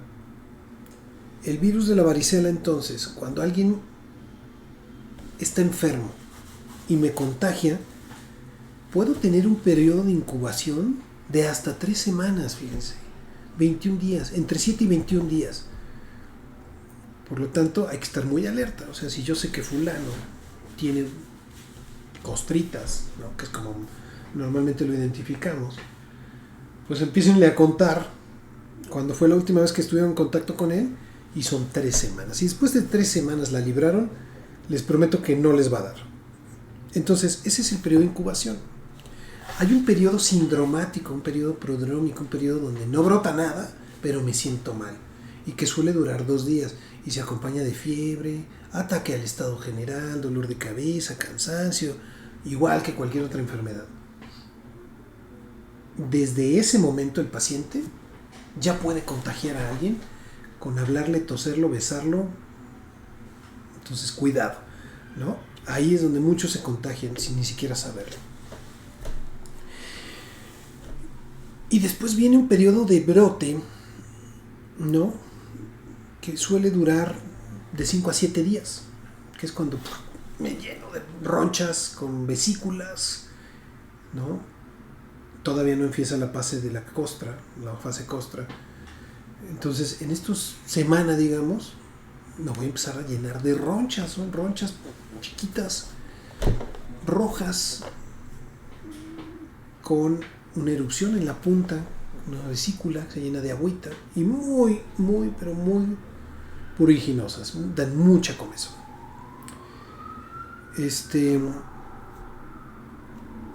el virus de la varicela, entonces, cuando alguien está enfermo y me contagia, puedo tener un periodo de incubación de hasta 3 semanas, fíjense, 21 días, entre 7 y 21 días. Por lo tanto, hay que estar muy alerta. O sea, si yo sé que fulano tiene costritas, ¿no?, que es como normalmente lo identificamos, pues empiecenle a contar cuando fue la última vez que estuvieron en contacto con él, y son 3 semanas. Si después de 3 semanas la libraron, les prometo que no les va a dar. Entonces, ese es el periodo de incubación. Hay un periodo sindromático, un periodo prodrómico, un periodo donde no brota nada, pero me siento mal, y que suele durar 2 días, y se acompaña de fiebre, ataque al estado general, dolor de cabeza, cansancio, igual que cualquier otra enfermedad. Desde ese momento el paciente ya puede contagiar a alguien con hablarle, toserlo, besarlo. Entonces, cuidado, ¿no? Ahí es donde muchos se contagian sin ni siquiera saberlo. Y después viene un periodo de brote, ¿no?, que suele durar de 5 a 7 días, que es cuando me lleno de ronchas con vesículas, ¿no? Todavía no empieza la fase de la fase costra. Entonces, en estos semanas, digamos, me voy a empezar a llenar de ronchas. Son ronchas chiquitas, rojas, con una erupción en la punta, una vesícula que se llena de agüita, y muy, muy, pero muy puriginosas, dan mucha comezón.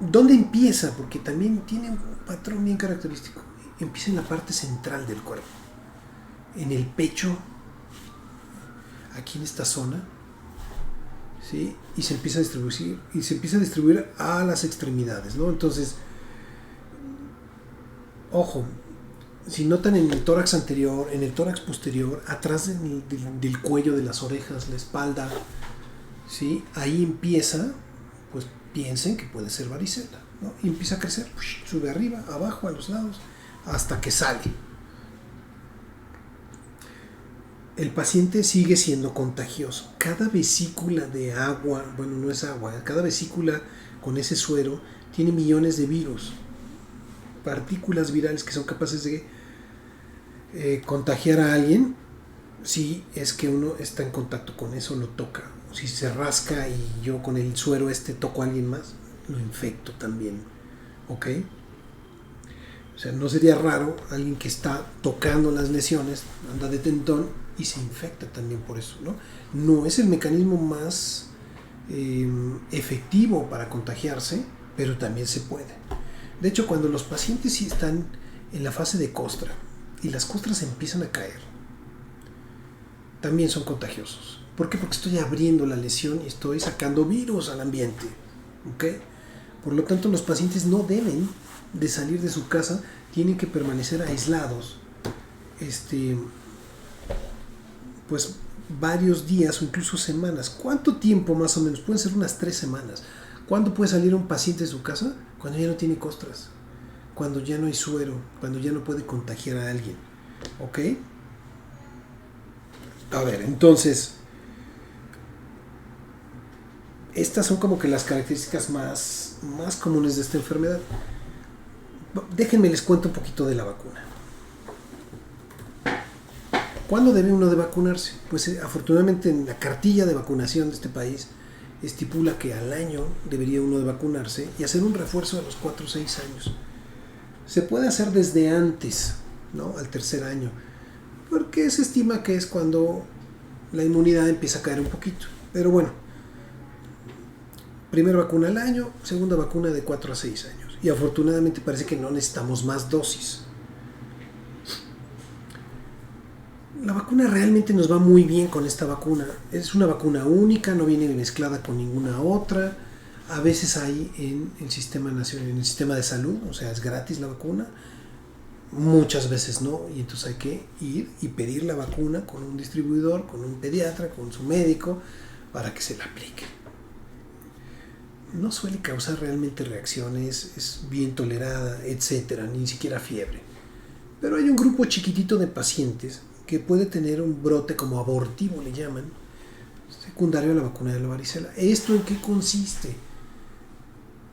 ¿Dónde empieza? Porque también tiene un patrón bien característico. Empieza en la parte central del cuerpo, en el pecho, aquí en esta zona, ¿sí? Y se empieza a distribuir a las extremidades, ¿no? Entonces, ojo, si notan en el tórax anterior, en el tórax posterior, atrás del cuello, de las orejas, la espalda, ¿sí?, ahí empieza, pues piensen que puede ser varicela, ¿no? Y empieza a crecer, sube arriba, abajo, a los lados, hasta que sale. El paciente sigue siendo contagioso. Cada vesícula de agua, bueno, no es agua, cada vesícula con ese suero tiene millones de virus, partículas virales que son capaces de contagiar a alguien si es que uno está en contacto con eso, lo toca. Si se rasca y yo con el suero toco a alguien más, lo infecto también, ¿ok? O sea, no sería raro alguien que está tocando las lesiones, anda de tentón y se infecta también por eso, ¿no? No es el mecanismo más efectivo para contagiarse, pero también se puede. De hecho, cuando los pacientes sí están en la fase de costra y las costras empiezan a caer, también son contagiosos. ¿Por qué? Porque estoy abriendo la lesión y estoy sacando virus al ambiente. ¿Ok? Por lo tanto, los pacientes no deben de salir de su casa, tienen que permanecer aislados pues varios días o incluso semanas. ¿Cuánto tiempo más o menos? Pueden ser unas 3 semanas. ¿Cuándo puede salir un paciente de su casa? Cuando ya no tiene costras, cuando ya no hay suero, cuando ya no puede contagiar a alguien. ¿Ok? A ver, entonces, estas son como que las características más comunes de esta enfermedad. Déjenme les cuento un poquito de la vacuna. ¿Cuándo debe uno de vacunarse? Pues afortunadamente en la cartilla de vacunación de este país estipula que al año debería uno de vacunarse y hacer un refuerzo a los 4 o 6 años. Se puede hacer desde antes, ¿no? Al 3er año, porque se estima que es cuando la inmunidad empieza a caer un poquito. Pero bueno, primera vacuna al año, segunda vacuna de 4 a 6 años. Y afortunadamente parece que no necesitamos más dosis. La vacuna realmente nos va muy bien con esta vacuna. Es una vacuna única, no viene mezclada con ninguna otra. A veces hay en el sistema nacional, en el sistema de salud, o sea, es gratis la vacuna. Muchas veces no, y entonces hay que ir y pedir la vacuna con un distribuidor, con un pediatra, con su médico, para que se la aplique. No suele causar realmente reacciones, es bien tolerada, etcétera, ni siquiera fiebre. Pero hay un grupo chiquitito de pacientes que puede tener un brote como abortivo, le llaman, secundario a la vacuna de la varicela. ¿Esto en qué consiste?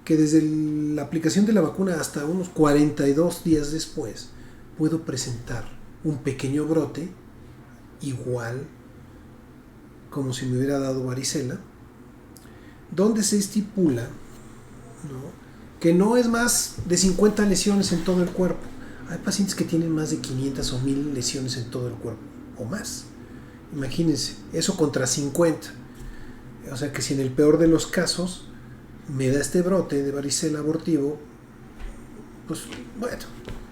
Que desde la aplicación de la vacuna hasta unos 42 días después puedo presentar un pequeño brote, igual como si me hubiera dado varicela, donde se estipula, ¿no?, que no es más de 50 lesiones en todo el cuerpo. Hay pacientes que tienen más de 500 o 1000 lesiones en todo el cuerpo, o más. Imagínense, eso contra 50. O sea que si en el peor de los casos me da este brote de varicela abortivo, pues bueno,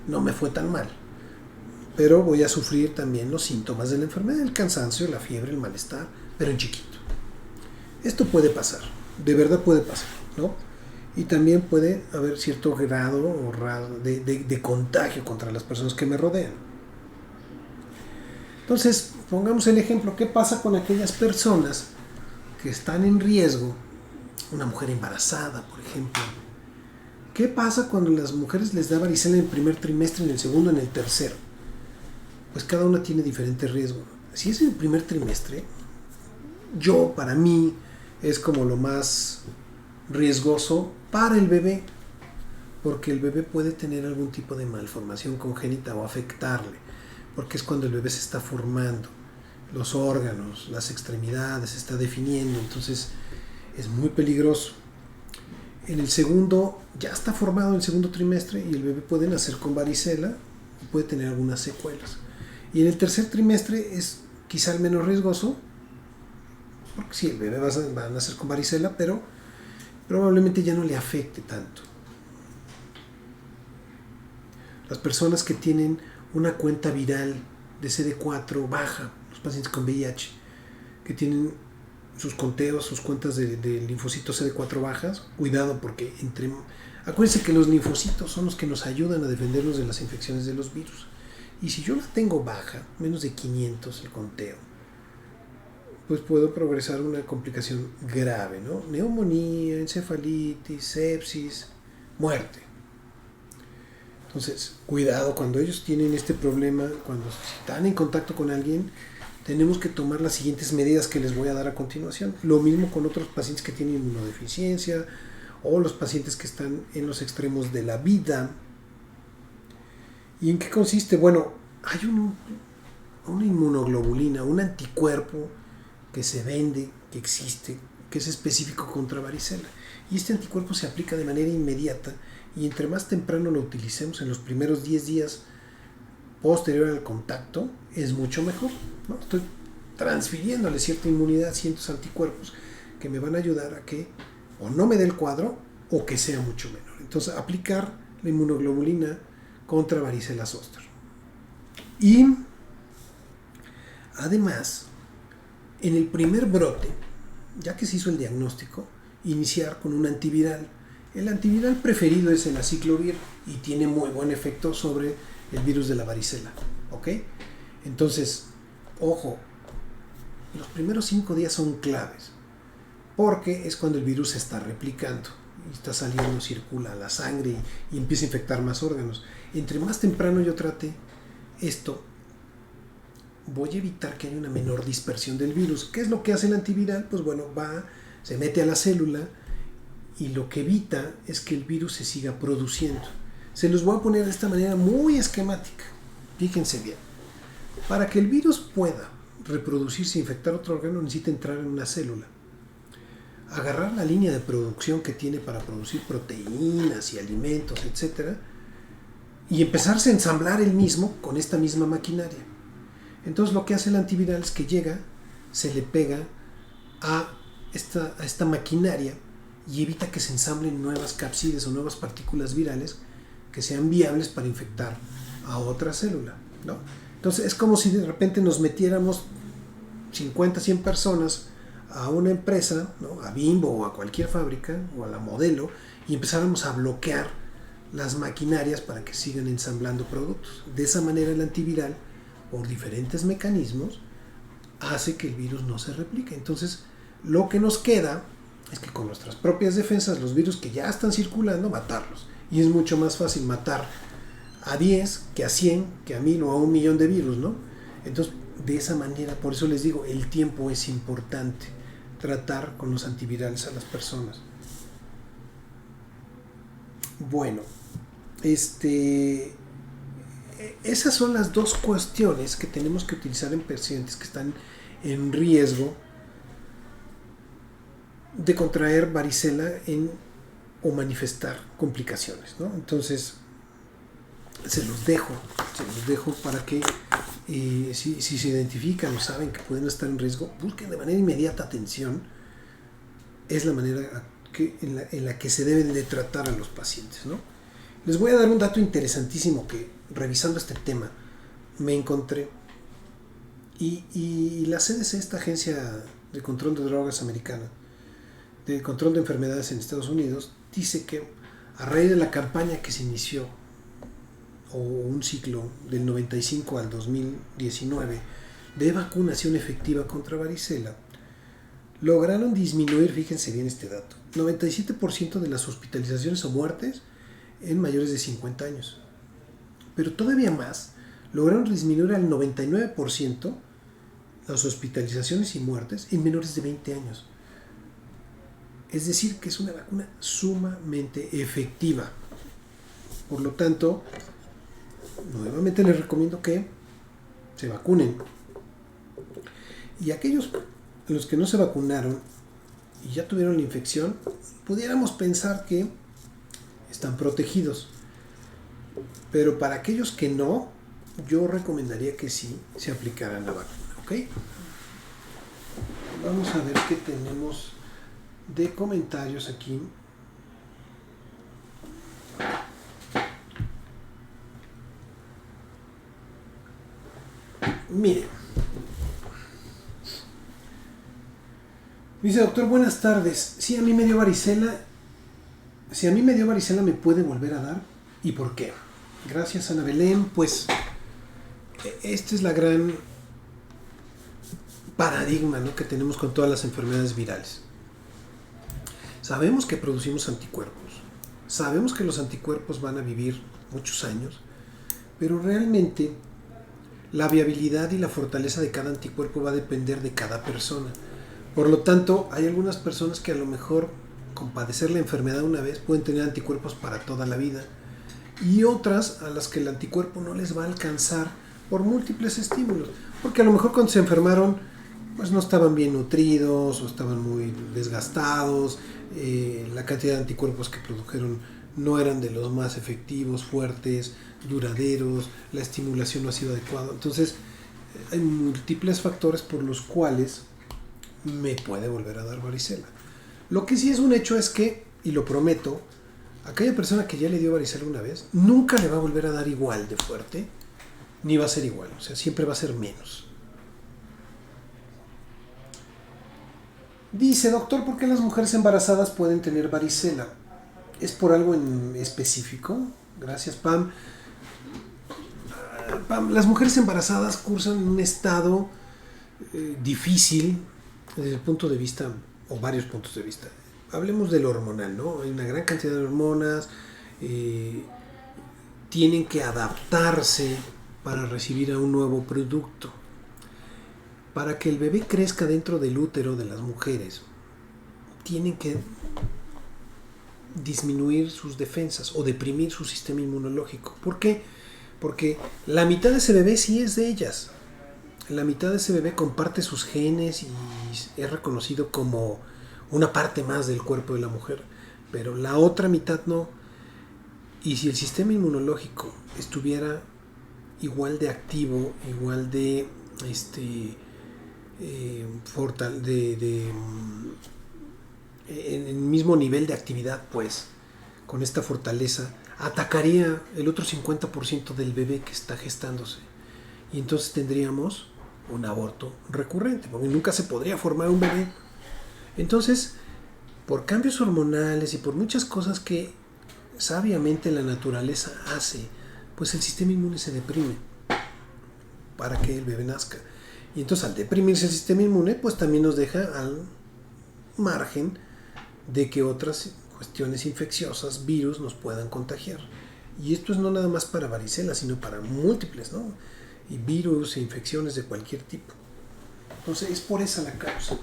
no me fue tan mal. Pero voy a sufrir también los síntomas de la enfermedad, el cansancio, la fiebre, el malestar, pero en chiquito. Esto puede pasar, de verdad puede pasar, ¿no? Y también puede haber cierto grado de contagio contra las personas que me rodean. Entonces, pongamos el ejemplo, ¿qué pasa con aquellas personas que están en riesgo? Una mujer embarazada, por ejemplo. ¿Qué pasa cuando las mujeres les da varicela en el primer trimestre, en el segundo, en el tercero? Pues cada una tiene diferente riesgo. Si es en el primer trimestre, para mí, es como lo más riesgoso para el bebé, porque el bebé puede tener algún tipo de malformación congénita o afectarle, porque es cuando el bebé se está formando, los órganos, las extremidades, se está definiendo, entonces es muy peligroso. En el segundo, ya está formado en el segundo trimestre y el bebé puede nacer con varicela y puede tener algunas secuelas. Y en el tercer trimestre es quizá el menos riesgoso, porque sí, el bebé va a nacer con varicela, pero probablemente ya no le afecte tanto. Las personas que tienen una cuenta viral de CD4 baja, los pacientes con VIH, que tienen sus conteos, sus cuentas de linfocitos CD4 bajas, cuidado porque acuérdense que los linfocitos son los que nos ayudan a defendernos de las infecciones de los virus. Y si yo la tengo baja, menos de 500 el conteo, pues puedo progresar una complicación grave, ¿no? Neumonía, encefalitis, sepsis, muerte. Entonces, cuidado, cuando ellos tienen este problema, cuando están en contacto con alguien, tenemos que tomar las siguientes medidas que les voy a dar a continuación. Lo mismo con otros pacientes que tienen inmunodeficiencia o los pacientes que están en los extremos de la vida. ¿Y en qué consiste? Bueno, hay una inmunoglobulina, un anticuerpo que se vende, que existe, que es específico contra varicela. Y este anticuerpo se aplica de manera inmediata y entre más temprano lo utilicemos en los primeros 10 días posterior al contacto, es mucho mejor, ¿no? Estoy transfiriéndole cierta inmunidad, ciertos anticuerpos que me van a ayudar a que o no me dé el cuadro o que sea mucho menor. Entonces, aplicar la inmunoglobulina contra varicela zoster. Y además, en el primer brote, ya que se hizo el diagnóstico, iniciar con un antiviral. El antiviral preferido es el aciclovir y tiene muy buen efecto sobre el virus de la varicela. ¿Ok? Entonces, ojo, los primeros 5 días son claves, porque es cuando el virus se está replicando y está saliendo, circula a la sangre y empieza a infectar más órganos. Entre más temprano yo trate esto, voy a evitar que haya una menor dispersión del virus. ¿Qué es lo que hace el antiviral? Pues bueno, se mete a la célula y lo que evita es que el virus se siga produciendo. Se los voy a poner de esta manera muy esquemática. Fíjense bien. Para que el virus pueda reproducirse e infectar otro órgano, necesita entrar en una célula, agarrar la línea de producción que tiene para producir proteínas y alimentos, etc., y empezarse a ensamblar él mismo con esta misma maquinaria. Entonces lo que hace el antiviral es que llega, se le pega a esta maquinaria y evita que se ensamblen nuevas cápsides o nuevas partículas virales que sean viables para infectar a otra célula, ¿no? Entonces es como si de repente nos metiéramos 50, 100 personas a una empresa, ¿no? A Bimbo o a cualquier fábrica o a la Modelo, y empezáramos a bloquear las maquinarias para que sigan ensamblando productos. De esa manera el antiviral, por diferentes mecanismos, hace que el virus no se replique. Entonces lo que nos queda es que con nuestras propias defensas, los virus que ya están circulando, matarlos. Y es mucho más fácil matar a 10 que a 100, que a 1000 o a 1.000.000 de virus, ¿no? Entonces, de esa manera, por eso les digo, el tiempo es importante. Tratar con los antivirales a las personas. Bueno, esas son las dos cuestiones que tenemos que utilizar en pacientes que están en riesgo de contraer varicela o manifestar complicaciones, ¿no? Entonces, se los dejo para que si se identifican o saben que pueden estar en riesgo, busquen de manera inmediata atención. Es la manera en la que se deben de tratar a los pacientes, ¿no? Les voy a dar un dato interesantísimo que, revisando este tema, me encontré. Y la CDC, esta agencia de control de drogas americana, de control de enfermedades en Estados Unidos, dice que a raíz de la campaña que se inició, o un ciclo del 95 al 2019 de vacunación efectiva contra varicela, lograron disminuir, fíjense bien este dato, 97% de las hospitalizaciones o muertes en mayores de 50 años. Pero todavía más, lograron disminuir al 99% las hospitalizaciones y muertes en menores de 20 años. Es decir, que es una vacuna sumamente efectiva. Por lo tanto, nuevamente les recomiendo que se vacunen. Y aquellos los que no se vacunaron y ya tuvieron la infección, pudiéramos pensar que están protegidos. Pero para aquellos que no, yo recomendaría que sí se aplicaran la vacuna, ¿ok? Vamos a ver qué tenemos de comentarios aquí. Miren, dice: doctor, buenas tardes. Si a mí me dio varicela, ¿me puede volver a dar? ¿Y por qué? Gracias, Ana Belén. Pues esta es la gran paradigma, ¿no?, que tenemos con todas las enfermedades virales. Sabemos que producimos anticuerpos, sabemos que los anticuerpos van a vivir muchos años, pero realmente la viabilidad y la fortaleza de cada anticuerpo va a depender de cada persona. Por lo tanto, hay algunas personas que a lo mejor, con padecer la enfermedad una vez, pueden tener anticuerpos para toda la vida, y otras a las que el anticuerpo no les va a alcanzar por múltiples estímulos, porque a lo mejor cuando se enfermaron pues no estaban bien nutridos o estaban muy desgastados, la cantidad de anticuerpos que produjeron no eran de los más efectivos, fuertes, duraderos, la estimulación no ha sido adecuada. Entonces hay múltiples factores por los cuales me puede volver a dar varicela. Lo que sí es un hecho es que, y lo prometo, aquella persona que ya le dio varicela una vez, nunca le va a volver a dar igual de fuerte, ni va a ser igual, o sea, siempre va a ser menos. Dice, doctor, ¿por qué las mujeres embarazadas pueden tener varicela? ¿Es por algo en específico? Gracias, Pam. Pam, las mujeres embarazadas cursan un estado difícil desde el punto de vista, o varios puntos de vista. Hablemos de lo hormonal, ¿no? Hay una gran cantidad de hormonas, tienen que adaptarse para recibir a un nuevo producto. Para que el bebé crezca dentro del útero de las mujeres, tienen que disminuir sus defensas o deprimir su sistema inmunológico. ¿Por qué? Porque la mitad de ese bebé sí es de ellas. La mitad de ese bebé comparte sus genes y es reconocido como una parte más del cuerpo de la mujer, pero la otra mitad no. Y si el sistema inmunológico estuviera igual de activo, igual de en el mismo nivel de actividad, pues con esta fortaleza atacaría el otro 50% del bebé que está gestándose, y entonces tendríamos un aborto recurrente, porque nunca se podría formar un bebé. Entonces, por cambios hormonales y por muchas cosas que sabiamente la naturaleza hace, pues el sistema inmune se deprime para que el bebé nazca. Y entonces, al deprimirse el sistema inmune, pues también nos deja al margen de que otras cuestiones infecciosas, virus, nos puedan contagiar. Y esto es no nada más para varicela, sino para múltiples, ¿no? Y virus e infecciones de cualquier tipo. Entonces, es por esa la causa.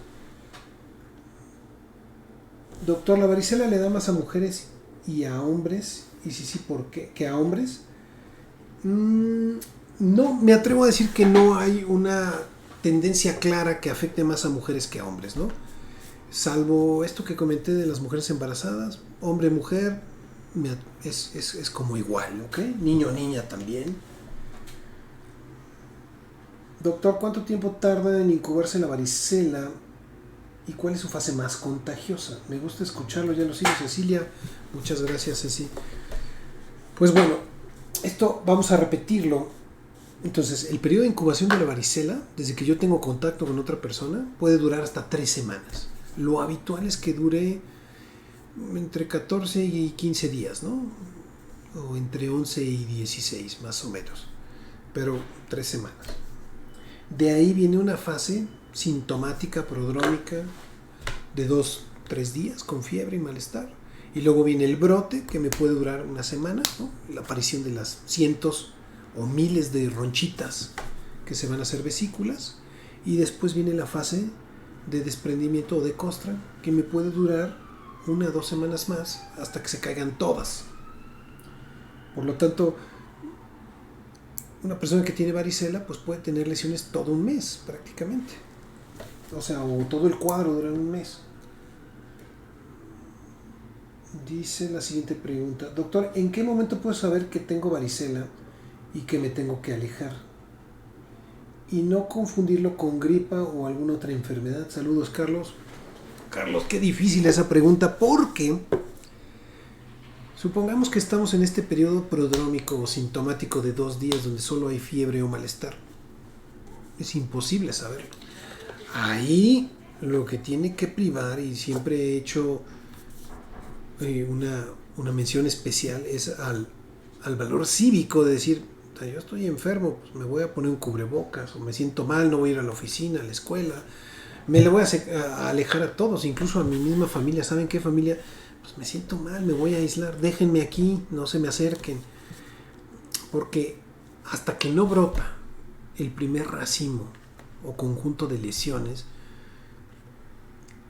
Doctor, ¿la varicela le da más a mujeres y a hombres? Y si sí, ¿por qué? ¿Que a hombres? No, me atrevo a decir que no hay una tendencia clara que afecte más a mujeres que a hombres, ¿no? Salvo esto que comenté de las mujeres embarazadas, hombre-mujer, es como igual, ¿ok? Niño-niña también. Doctor, ¿cuánto tiempo tarda en incubarse la varicela y cuál es su fase más contagiosa? Me gusta escucharlo, ya lo sigo, Cecilia. Muchas gracias, Ceci. Pues bueno, esto vamos a repetirlo. Entonces, el periodo de incubación de la varicela, desde que yo tengo contacto con otra persona, puede durar hasta 3 semanas. Lo habitual es que dure entre 14 y 15 días, ¿no? O entre 11 y 16, más o menos. Pero 3 semanas. De ahí viene una fase sintomática, prodrómica, de 2-3 días, con fiebre y malestar. Y luego viene el brote, que me puede durar una semana, ¿no? La aparición de las cientos o miles de ronchitas que se van a hacer vesículas. Y después viene la fase de desprendimiento o de costra, que me puede durar 1 o 2 semanas más, hasta que se caigan todas. Por lo tanto, una persona que tiene varicela pues puede tener lesiones todo un mes prácticamente, o sea, o todo el cuadro durante un mes. Dice la siguiente pregunta: doctor, ¿en qué momento puedo saber que tengo varicela y que me tengo que alejar? Y no confundirlo con gripa o alguna otra enfermedad. Saludos, Carlos. Carlos, qué difícil esa pregunta, porque supongamos que estamos en este periodo prodrómico o sintomático de 2 días donde solo hay fiebre o malestar. Es imposible saberlo. Ahí lo que tiene que privar, y siempre he hecho una mención especial, es al valor cívico de decir: yo estoy enfermo, pues me voy a poner un cubrebocas, o me siento mal, no voy a ir a la oficina, a la escuela, me le voy a alejar a todos, incluso a mi misma familia. ¿Saben qué, familia? Pues me siento mal, me voy a aislar, déjenme aquí, no se me acerquen. Porque hasta que no brota el primer racimo o conjunto de lesiones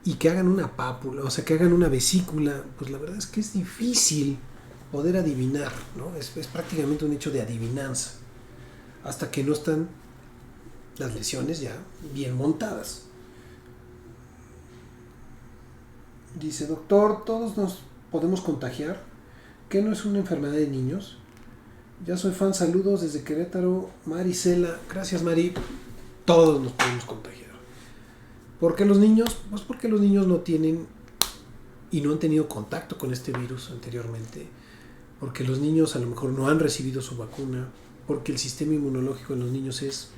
y que hagan una pápula, o sea, que hagan una vesícula, pues la verdad es que es difícil poder adivinar, ¿no? Es prácticamente un hecho de adivinanza, hasta que no están las lesiones ya bien montadas. Dice: doctor, ¿todos nos podemos contagiar? ¿Qué no es una enfermedad de niños? Ya soy fan, saludos desde Querétaro, Maricela. Gracias, Mari. Todos nos podemos contagiar. ¿Por qué los niños? Pues porque los niños no tienen y no han tenido contacto con este virus anteriormente. Porque los niños a lo mejor no han recibido su vacuna. Porque el sistema inmunológico en los niños es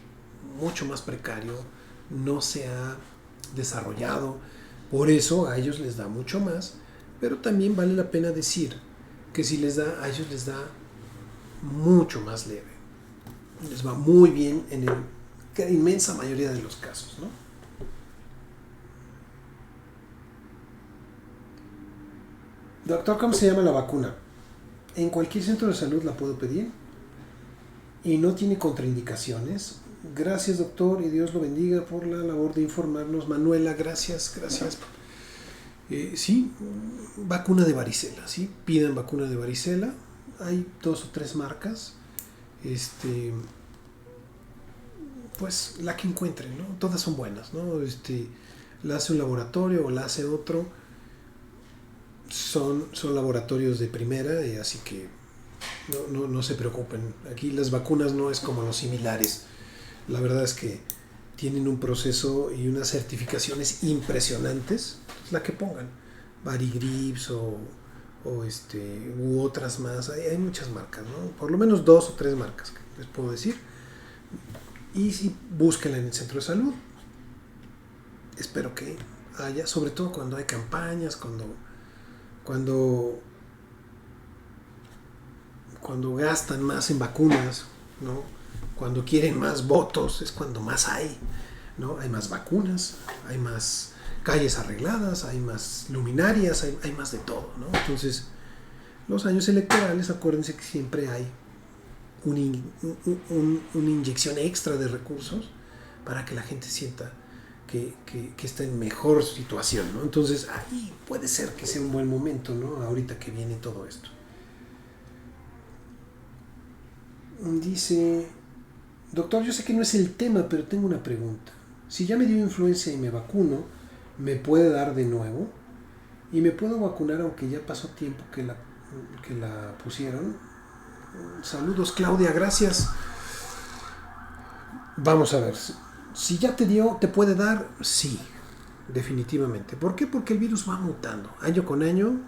mucho más precario. No se ha desarrollado. Por eso a ellos les da mucho más, pero también vale la pena decir que si les da, a ellos les da mucho más leve. Les va muy bien en la inmensa mayoría de los casos, ¿no? Doctor, ¿cómo se llama la vacuna? En cualquier centro de salud la puedo pedir y no tiene contraindicaciones. Gracias, doctor, y Dios lo bendiga por la labor de informarnos. Manuela, gracias. Sí, vacuna de varicela, ¿sí? Pidan vacuna de varicela. Hay 2 o 3 marcas. Pues la que encuentren, ¿no? Todas son buenas, ¿no? La hace un laboratorio o la hace otro. Son laboratorios de primera, así que no se preocupen. Aquí las vacunas no es como los similares. La verdad es que tienen un proceso y unas certificaciones impresionantes. La que pongan, Varigrips u otras más. Hay muchas marcas, ¿no? Por lo menos 2 o 3 marcas que les puedo decir. Y si búsquenla en el centro de salud. Espero que haya, sobre todo cuando hay campañas, cuando gastan más en vacunas, ¿no? Cuando quieren más votos, es cuando más hay, ¿no? Hay más vacunas, hay más calles arregladas, hay más luminarias, hay más de todo, ¿no? Entonces, los años electorales, acuérdense que siempre hay una inyección extra de recursos para que la gente sienta que está en mejor situación, ¿no? Entonces ahí puede ser que sea un buen momento, ¿no? Ahorita que viene todo esto. Dice, doctor, yo sé que no es el tema, pero tengo una pregunta. Si ya me dio influenza y me vacuno, ¿me puede dar de nuevo? ¿Y me puedo vacunar aunque ya pasó tiempo que la pusieron? Saludos, Claudia, gracias. Vamos a ver. Si ya te dio, ¿te puede dar? Sí, definitivamente. ¿Por qué? Porque el virus va mutando. Año con año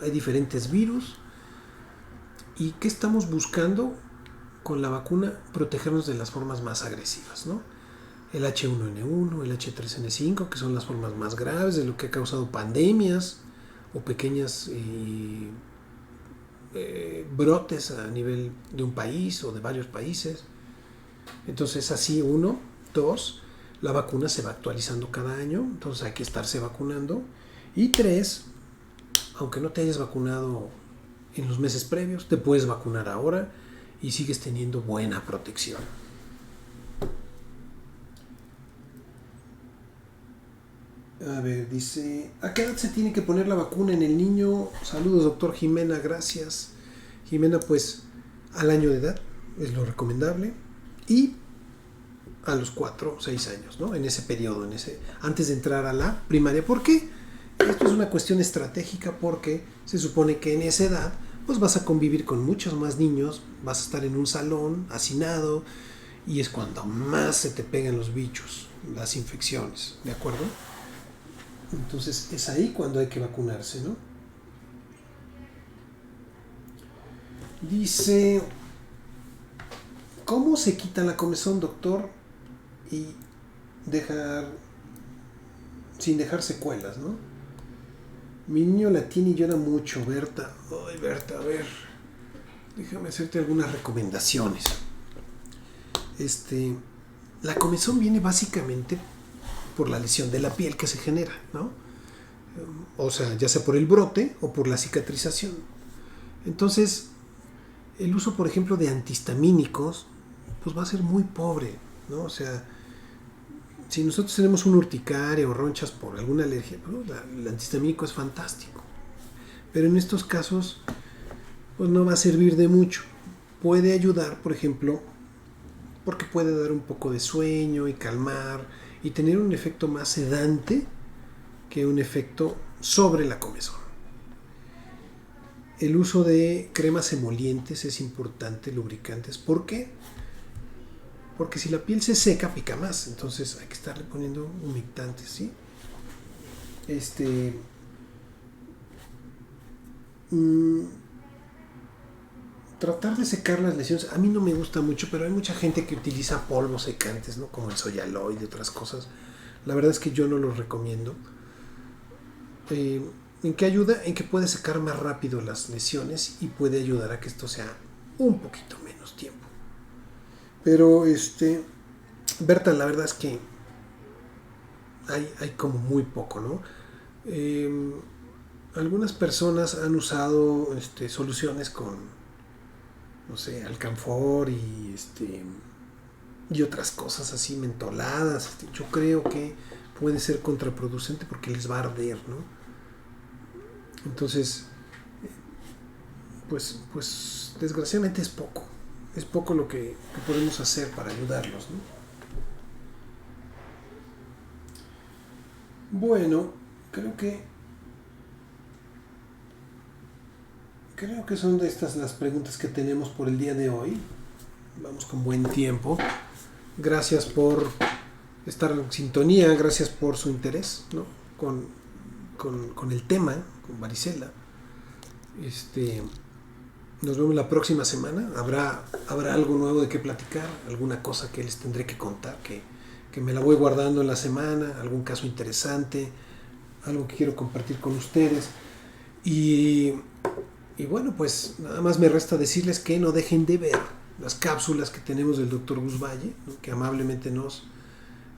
hay diferentes virus. ¿Y qué estamos buscando con la vacuna? Protegernos de las formas más agresivas, ¿no? El H1N1, el H3N5, que son las formas más graves de lo que ha causado pandemias o pequeñas brotes a nivel de un país o de varios países. Entonces, así, 1, 2, la vacuna se va actualizando cada año, entonces hay que estarse vacunando. Y 3, aunque no te hayas vacunado en los meses previos, te puedes vacunar ahora y sigues teniendo buena protección. A ver, dice, ¿a qué edad se tiene que poner la vacuna en el niño? Saludos, doctor Jimena, gracias. Jimena, pues al año de edad es lo recomendable y a los 4 o 6 años, ¿no? En ese periodo, antes de entrar a la primaria. ¿Por qué? Esto es una cuestión estratégica porque se supone que en esa edad pues vas a convivir con muchos más niños, vas a estar en un salón hacinado y es cuando más se te pegan los bichos, las infecciones, ¿de acuerdo? Entonces es ahí cuando hay que vacunarse, ¿no? Dice, ¿cómo se quita la comezón, doctor? Y sin dejar secuelas, ¿no? Mi niño la tiene y llora mucho, Berta. Ay, Berta, a ver, déjame hacerte algunas recomendaciones. La comezón viene básicamente por la lesión de la piel que se genera, ¿no? O sea, ya sea por el brote o por la cicatrización. Entonces, el uso, por ejemplo, de antihistamínicos, pues va a ser muy pobre, ¿no? O sea, si nosotros tenemos una urticaria o ronchas por alguna alergia, ¿no? El antihistamínico es fantástico. Pero en estos casos, pues no va a servir de mucho. Puede ayudar, por ejemplo, porque puede dar un poco de sueño y calmar y tener un efecto más sedante que un efecto sobre la comezón. El uso de cremas emolientes es importante, lubricantes. ¿Por qué? Porque si la piel se seca, pica más. Entonces hay que estarle poniendo humectantes, ¿sí? Tratar de secar las lesiones. A mí no me gusta mucho, pero hay mucha gente que utiliza polvos secantes, ¿no? Como el Soyaloid y otras cosas. La verdad es que yo no los recomiendo. ¿En qué ayuda? En que puede secar más rápido las lesiones y puede ayudar a que esto sea un poquito menos tiempo. Pero Berta, la verdad es que hay como muy poco, ¿no? Algunas personas han usado soluciones con, no sé, alcanfor y otras cosas así mentoladas. Yo creo que puede ser contraproducente porque les va a arder, ¿no? Entonces, pues desgraciadamente es poco lo que podemos hacer para ayudarlos, ¿no? Bueno, creo que son de estas las preguntas que tenemos por el día de hoy. Vamos con buen tiempo. Gracias por estar en sintonía, gracias por su interés, ¿no? con el tema, con varicela. Nos vemos la próxima semana. Habrá algo nuevo de qué platicar, alguna cosa que les tendré que contar, que me la voy guardando en la semana, algún caso interesante, algo que quiero compartir con ustedes. Y bueno, pues nada más me resta decirles que no dejen de ver las cápsulas que tenemos del Dr. Gus Valle, ¿no? Que amablemente nos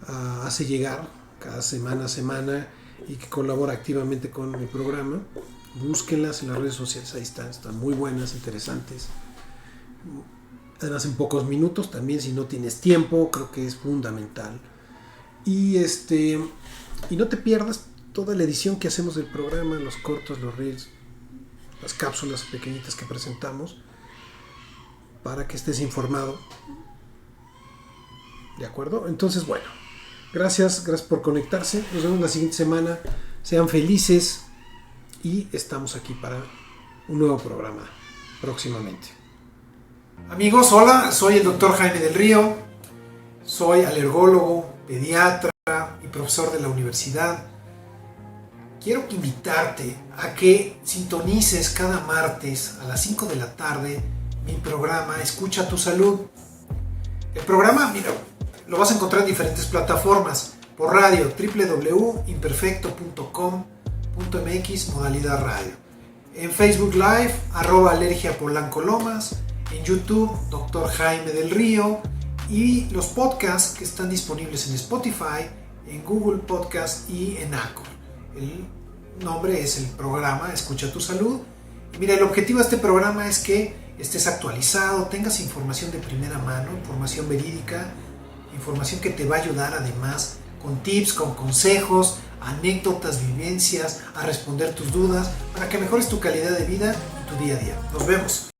hace llegar cada semana a semana y que colabora activamente con el programa. Búsquenlas en las redes sociales, ahí están muy buenas, interesantes. Además en pocos minutos, también si no tienes tiempo, creo que es fundamental. Y no te pierdas toda la edición que hacemos del programa, los cortos, los reels, las cápsulas pequeñitas que presentamos, para que estés informado. ¿De acuerdo? Entonces, bueno, gracias por conectarse. Nos vemos la siguiente semana. Sean felices y estamos aquí para un nuevo programa próximamente. Amigos, hola, soy el Dr. Jaime del Río. Soy alergólogo, pediatra y profesor de la universidad. Quiero invitarte a que sintonices cada martes a las 5 de la tarde mi programa Escucha tu Salud. El programa, mira, lo vas a encontrar en diferentes plataformas. Por radio, www.imperfecto.com.mx, modalidad radio. En Facebook Live, @alergiapolancolomas. En YouTube, Dr. Jaime del Río. Y los podcasts que están disponibles en Spotify, en Google Podcast y en Anchor. El nombre es el programa Escucha tu Salud. Y mira, el objetivo de este programa es que estés actualizado, tengas información de primera mano, información verídica, información que te va a ayudar además con tips, con consejos, anécdotas, vivencias, a responder tus dudas, para que mejores tu calidad de vida y tu día a día. Nos vemos.